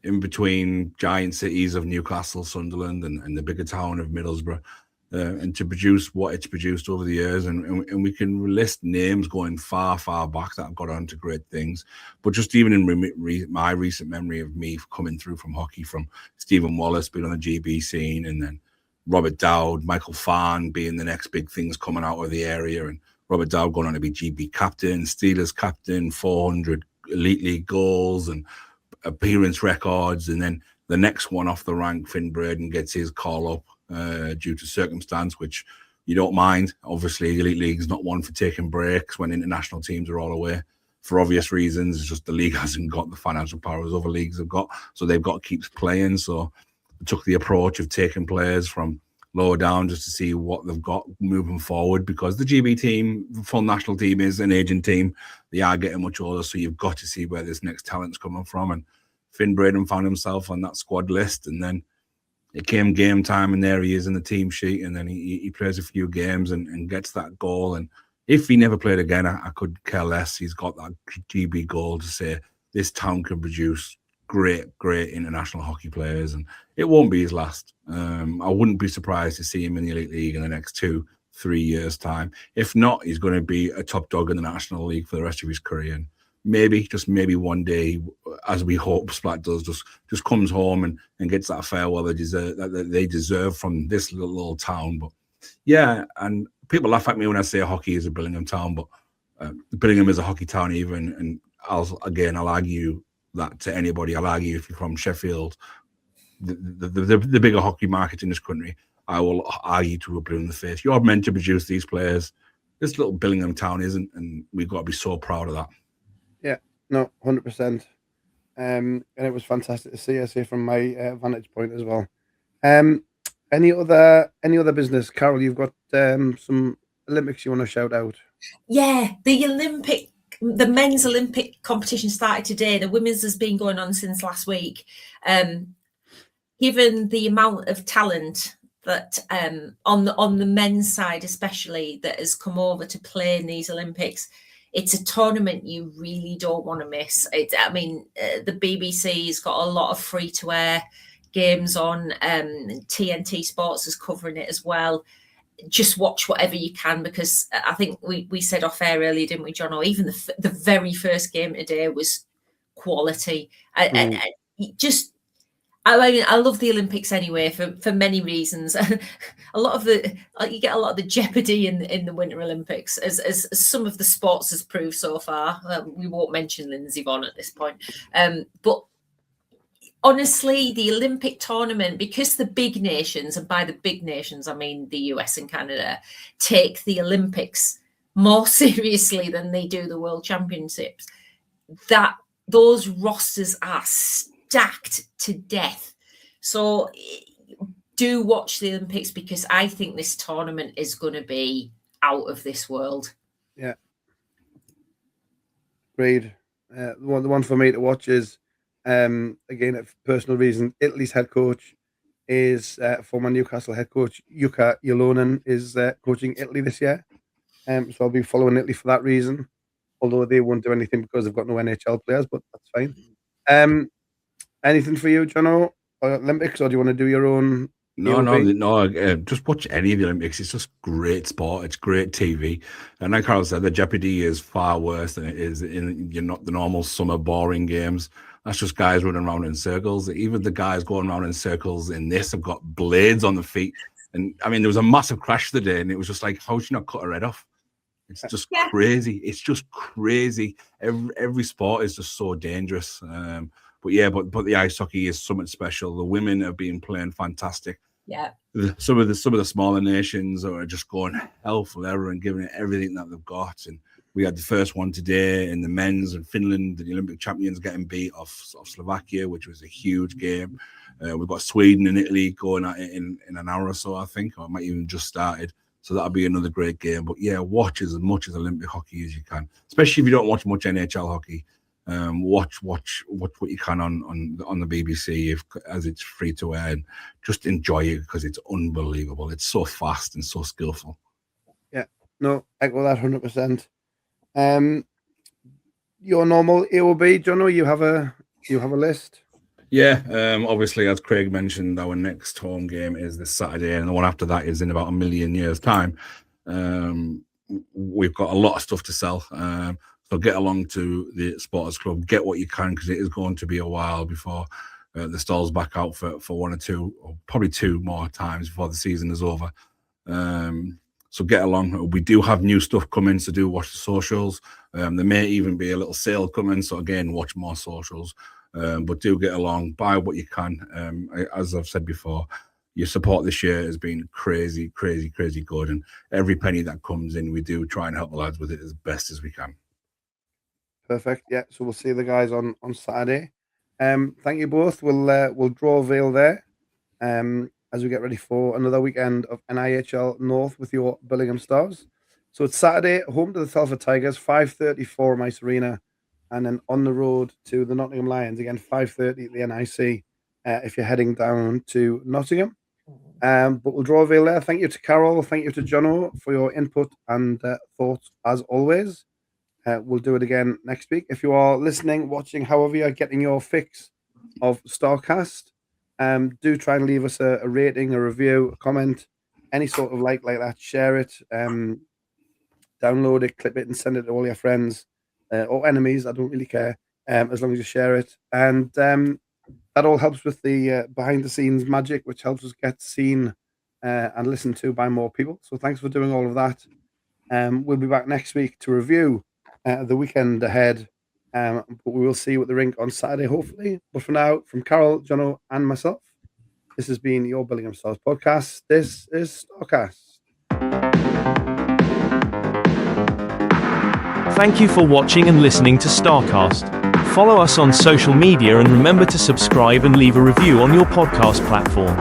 in between giant cities of Newcastle, Sunderland, and the bigger town of Middlesbrough, and to produce what it's produced over the years, and we can list names going far back that have got on to great things. But just even in my recent memory of me coming through from hockey, from Stephen Wallace being on the GB scene, and then Robert Dowd, Michael Farn being the next big things coming out of the area, and Robert Dowd going on to be GB captain, Steelers captain, 400 Elite League goals and appearance records, and then the next one off the rank, Finn Braden, gets his call up due to circumstance, which you don't mind. Obviously, Elite League's not one for taking breaks when international teams are all away for obvious reasons. It's just the league hasn't got the financial powers other leagues have got, so they've got to keep playing. So they took the approach of taking players from lower down just to see what they've got moving forward, because the GB team, the full national team, is an aging team. They are getting much older, so you've got to see where this next talent's coming from. And Finn Braden found himself on that squad list, and then it came game time, and there he is in the team sheet, and then he plays a few games and gets that goal. And if he never played again, I could care less. He's got that GB goal to say this town can produce great international hockey players, and it won't be his last. I wouldn't be surprised to see him in the Elite League in the next 2-3 years' time. If not, he's going to be a top dog in the National League for the rest of his career. And maybe one day, as we hope Splat does, just comes home and gets that farewell that they deserve from this little town. But yeah, and people laugh at me when I say hockey is a Billingham town, but Billingham is a hockey town even. And I'll argue that to anybody. I'll argue if you're from Sheffield, the bigger hockey market in this country, I will argue to a blue in the face. You're meant to produce these players. This little Billingham town isn't, and we've got to be so proud of that. Yeah, no, 100%. And it was fantastic to see, I say, from my vantage point as well. Any other business? Carol, you've got some Olympics you want to shout out? Yeah, the men's Olympic competition started today. The women's has been going on since last week. Given the amount of talent that on the men's side especially that has come over to play in these Olympics, it's a tournament you really don't want to miss. The BBC's got a lot of free-to-air games on. TNT Sports is covering it as well. Just watch whatever you can, because I think we said off air earlier, didn't we, John? Or even the very first game today was quality. I love the Olympics anyway for many reasons. You get a lot of the jeopardy in the Winter Olympics, as some of the sports has proved so far. We won't mention Lindsey Vonn at this point, but honestly, the Olympic tournament, because the big nations, and by the big nations I mean the US and Canada, take the Olympics more seriously than they do the World Championships, that those rosters are stacked to death. So do watch the Olympics, because I think this tournament is going to be out of this world. Yeah. Great. The one for me to watch is, again, for personal reason, Italy's head coach is former Newcastle head coach Jukka Jalonen is coaching Italy this year. So I'll be following Italy for that reason, although they won't do anything because they've got no NHL players, but that's fine. Anything for you, Jono, or Olympics, or do you want to do your own? No. Just watch any of the Olympics. It's just great sport. It's great TV. And like Carl said, the jeopardy is far worse than it is in the normal summer boring games. That's just guys running around in circles. Even the guys going around in circles in this have got blades on the feet. And I mean, there was a massive crash today, and it was just like, how should you not cut her head off? It's just crazy. It's just crazy. Every sport is just so dangerous. But the ice hockey is something special. The women have been playing fantastic. Yeah. Some of the smaller nations are just going hell for leather and giving it everything that they've got. And we had the first one today in the men's, and Finland, the Olympic champions, getting beat off Slovakia, which was a huge game. We've got Sweden and Italy going at it in an hour or so, I think, or it might even just started. So that'll be another great game. But yeah, watch as much as Olympic hockey as you can, especially if you don't watch much NHL hockey. Watch what you can on the BBC as it's free to air, and just enjoy it because it's unbelievable. It's so fast and so skillful. Yeah, no, echo that 100%. Your normal AOB, Jono, you have a list? Yeah, obviously, as Craig mentioned, our next home game is this Saturday, and the one after that is in about a million years' time. We've got a lot of stuff to sell, so get along to the Supporters Club, get what you can, because it is going to be a while before the stall's back out for one or two, or probably two more times before the season is over. So get along. We do have new stuff coming, so do watch the socials. There may even be a little sale coming, so again, watch more socials. But do get along, buy what you can. As I've said before, your support this year has been crazy, crazy, crazy good. And every penny that comes in, we do try and help the lads with it as best as we can. Perfect. Yeah. So we'll see the guys on Saturday. Thank you both. We'll draw a veil there as we get ready for another weekend of NIHL North with your Billingham Stars. So it's Saturday, home to the Telford Tigers, 5:30 Forum Ice Arena, and then on the road to the Nottingham Lions, again, 5:30 at the NIC if you're heading down to Nottingham. But we'll draw a veil there. Thank you to Carol. Thank you to Jono for your input and thoughts as always. We'll do it again next week. If you are listening, watching, however you're getting your fix of Starcast, do try and leave us a rating, a review, a comment, any sort of like that. Share it, download it, clip it, and send it to all your friends or enemies. I don't really care, as long as you share it. And that all helps with the behind-the-scenes magic, which helps us get seen and listened to by more people. So thanks for doing all of that. We'll be back next week to review the weekend ahead. But we will see you at the rink on Saturday, hopefully. But for now, from Carol, Jono, and myself, this has been your Billingham Stars podcast. This is Starcast. Thank you for watching and listening to Starcast. Follow us on social media and remember to subscribe and leave a review on your podcast platform.